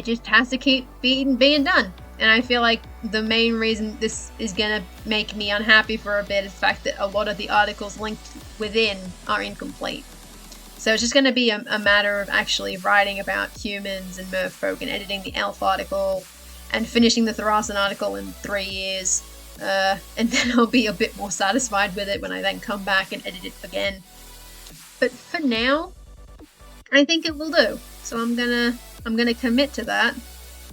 [SPEAKER 1] just has to keep being done. And I feel like the main reason this is gonna make me unhappy for a bit is the fact that a lot of the articles linked within are incomplete. So it's just gonna be a matter of actually writing about humans and merfolk and editing the elf article and finishing the Thrasan article in 3 years. And then I'll be a bit more satisfied with it when I then come back and edit it again. But for now, I think it will do. So I'm gonna commit to that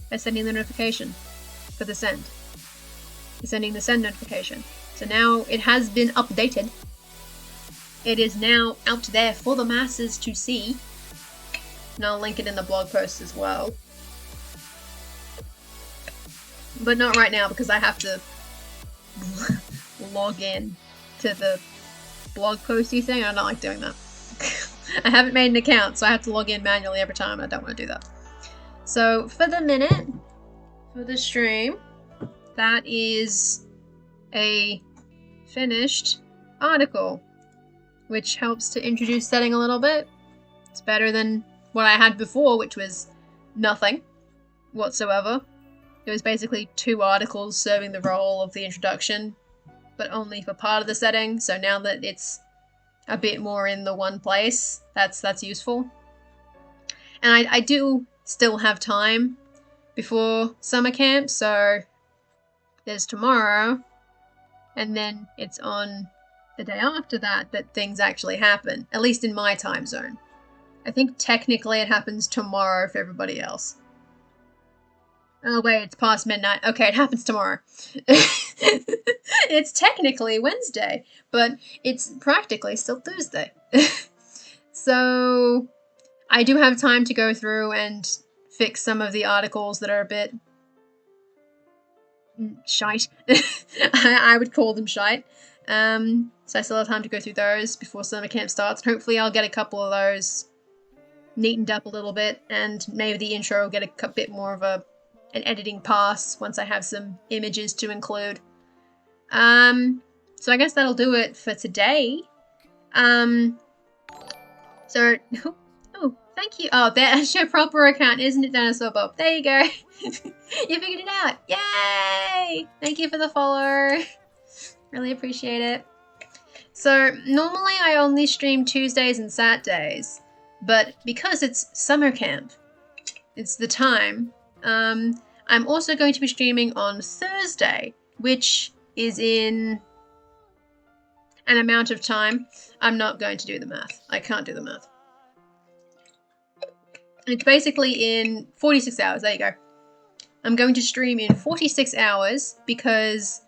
[SPEAKER 1] by sending the notification for the send. Sending the send notification. So now it has been updated. It is now out there for the masses to see. And I'll link it in the blog post as well. But not right now because I have to log in to the blog posty thing. I don't like doing that. I haven't made an account, so I have to log in manually every time. I don't want to do that. So for the minute, for the stream, that is a finished article, which helps to introduce setting a little bit. It's better than what I had before, which was nothing whatsoever. It was basically 2 articles serving the role of the introduction, but only for part of the setting. So now that it's a bit more in the one place, that's useful. And I do still have time before summer camp, so there's tomorrow, and then it's on the day after that things actually happen, at least in my time zone. I think technically it happens tomorrow for everybody else. Oh wait, it's past midnight. Okay, it happens tomorrow. It's technically Wednesday, but it's practically still Thursday. So I do have time to go through and fix some of the articles that are a bit shite. I would call them shite. So I still have time to go through those before summer camp starts. Hopefully I'll get a couple of those neatened up a little bit, and maybe the intro will get a bit more of an editing pass once I have some images to include. So I guess that'll do it for today. So, oh, thank you. Oh, that's your proper account, isn't it, Dinosaur Bob? There you go. You figured it out. Yay! Thank you for the follow. Really appreciate it. So, normally I only stream Tuesdays and Saturdays, but because it's summer camp, it's the time, I'm also going to be streaming on Thursday, which is in an amount of time. I'm not going to do the math. I can't do the math. It's basically in 46 hours. There you go. I'm going to stream in 46 hours because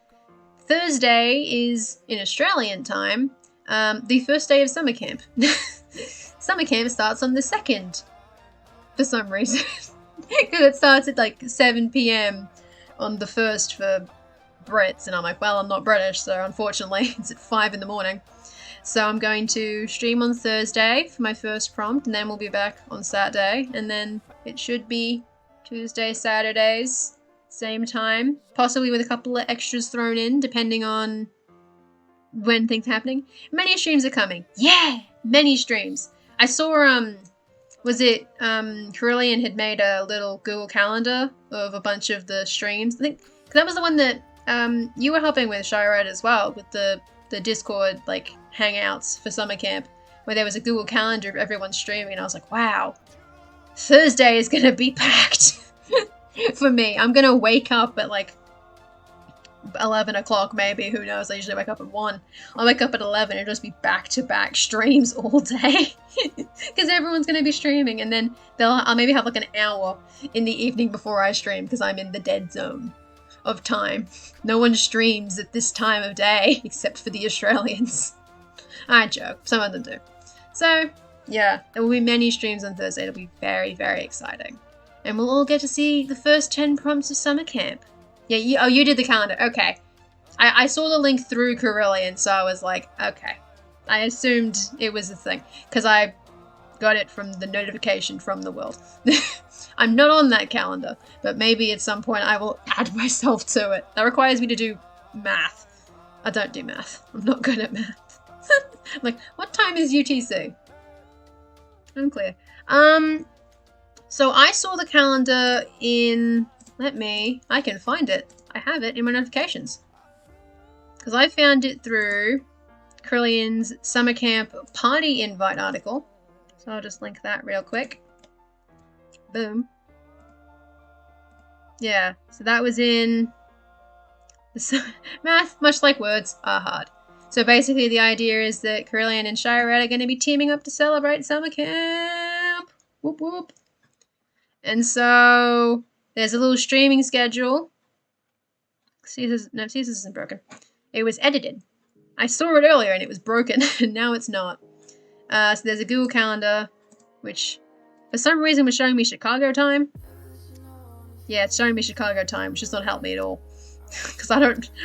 [SPEAKER 1] Thursday is, in Australian time, the first day of summer camp. Summer camp starts on the 2nd, for some reason. Because it starts at like 7 p.m. on the 1st for Brits, and I'm like, well, I'm not British, so unfortunately it's at 5 in the morning. So I'm going to stream on Thursday for my first prompt, and then we'll be back on Saturday, and then it should be Tuesday, Saturdays, same time, possibly with a couple of extras thrown in, depending on when things are happening. Many streams are coming. Yeah! Many streams. I saw, was it, Carillion had made a little Google Calendar of a bunch of the streams. I think, cause that was the one that, you were helping with, Shirad, as well, with the Discord, like, hangouts for summer camp, where there was a Google Calendar of everyone streaming, and I was like, wow, Thursday is gonna be packed for me. I'm gonna wake up at, like, 11 o'clock maybe, who knows, I usually wake up at 1. I'll wake up at 11 and just be back-to-back streams all day, because everyone's gonna be streaming, and then I'll maybe have like an hour in the evening before I stream, because I'm in the dead zone of time. No one streams at this time of day, except for the Australians. I joke, some of them do. So, yeah, there will be many streams on Thursday. It'll be very, very exciting. And we'll all get to see the first 10 prompts of summer camp. Yeah, you did the calendar. Okay. I saw the link through Carillion, so I was like, okay. I assumed it was a thing, because I got it from the notification from the world. I'm not on that calendar, but maybe at some point I will add myself to it. That requires me to do math. I don't do math. I'm not good at math. I'm like, what time is UTC? Unclear. So I saw the calendar in... I can find it. I have it in my notifications. Because I found it through Carillion's Summer Camp Party Invite article. So I'll just link that real quick. Boom. Yeah, so that was in... Math, much like words, are hard. So basically the idea is that Carillion and Shirad are going to be teaming up to celebrate summer camp. Whoop whoop. And so... there's a little streaming schedule. Caesar's isn't broken. It was edited. I saw it earlier and it was broken, and now it's not. So there's a Google Calendar, which for some reason was showing me Chicago time. Yeah, it's showing me Chicago time, which does not help me at all. Because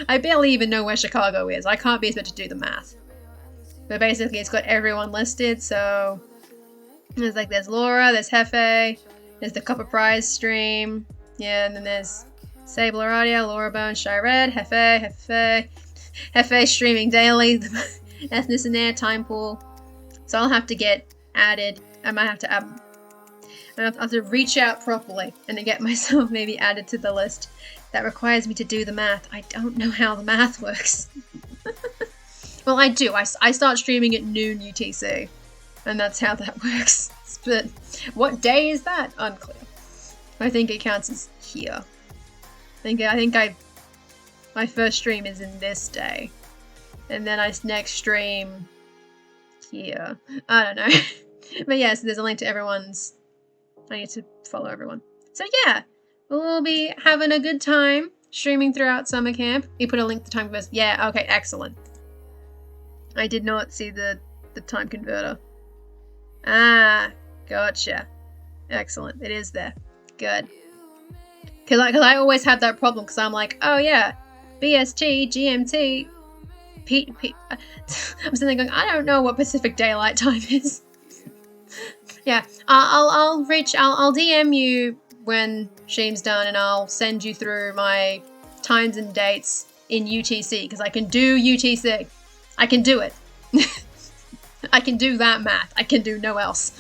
[SPEAKER 1] I barely even know where Chicago is. I can't be able to do the math. But basically it's got everyone listed, so there's Laura, there's Hefe, there's the Copper Prize stream. Yeah, and then there's Sable Aradia, Laura Bone, Shirad, Hefe streaming daily, Ethnis in there, Time Pool. So I'll have to get added. I might have to add I have to reach out properly and to get myself maybe added to the list. That requires me to do the math. I don't know how the math works. Well, I do. I start streaming at noon UTC, and that's how that works. But what day is that? Unclear. I think it counts as here. My first stream is in this day, and then I next stream here. I don't know. But yeah, so there's a link to everyone's. I need to follow everyone. So yeah, we'll be having a good time streaming throughout summer camp. You put a link to time converter. Yeah, okay, excellent. I did not see the time converter. Ah, gotcha. Excellent. It is there. Good. Cause I always have that problem because I'm like, oh yeah, BST, GMT, I'm sitting there going, I don't know what Pacific Daylight Time is. Yeah, I'll DM you when stream's done, and I'll send you through my times and dates in UTC because I can do UTC. I can do it. I can do that math. I can do no else.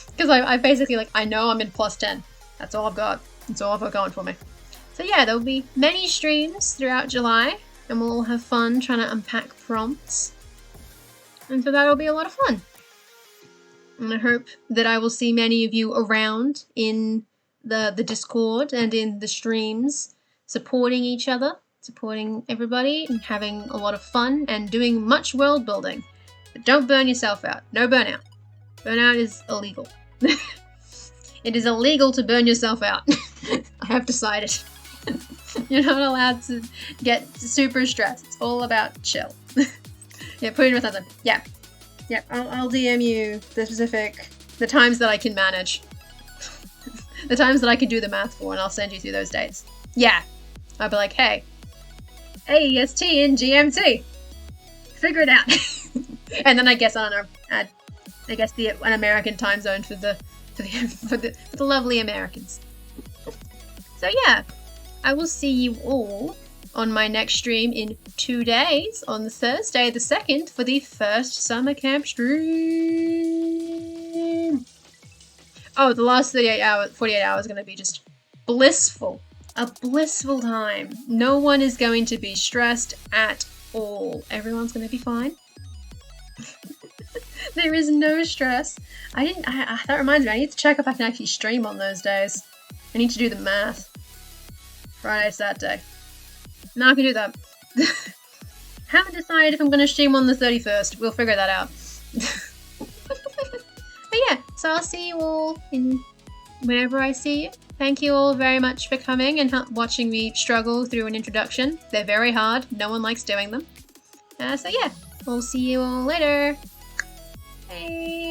[SPEAKER 1] Because I basically, like, I know I'm in +10. That's all I've got. That's all I've got going for me. So yeah, there'll be many streams throughout July, and we'll all have fun trying to unpack prompts. And so that'll be a lot of fun. And I hope that I will see many of you around in the Discord and in the streams, supporting each other, supporting everybody, and having a lot of fun and doing much world building. But don't burn yourself out. No burnout. Burnout is illegal. It is illegal to burn yourself out. I have decided. You're not allowed to get super stressed. It's all about chill. Yeah, put it in a thumbs up. Yeah. Yeah, I'll DM you the times that I can manage. The times that I can do the math for, and I'll send you through those dates. Yeah. I'll be like, hey, AEST and GMT. Figure it out. And then I guess, I don't know, add, I guess an American time zone for the lovely Americans. So yeah, I will see you all on my next stream in 2 days, on the Thursday the 2nd, for the first summer camp stream. Oh, the last 48 hours is going to be just blissful. A blissful time. No one is going to be stressed at all. Everyone's going to be fine. There is no stress. That reminds me, I need to check if I can actually stream on those days. I need to do the math. Friday, Saturday. No, I can do that. Haven't decided if I'm going to stream on the 31st. We'll figure that out. But yeah, so I'll see you all whenever I see you. Thank you all very much for coming and watching me struggle through an introduction. They're very hard. No one likes doing them. So yeah, we'll see you all later. Bye.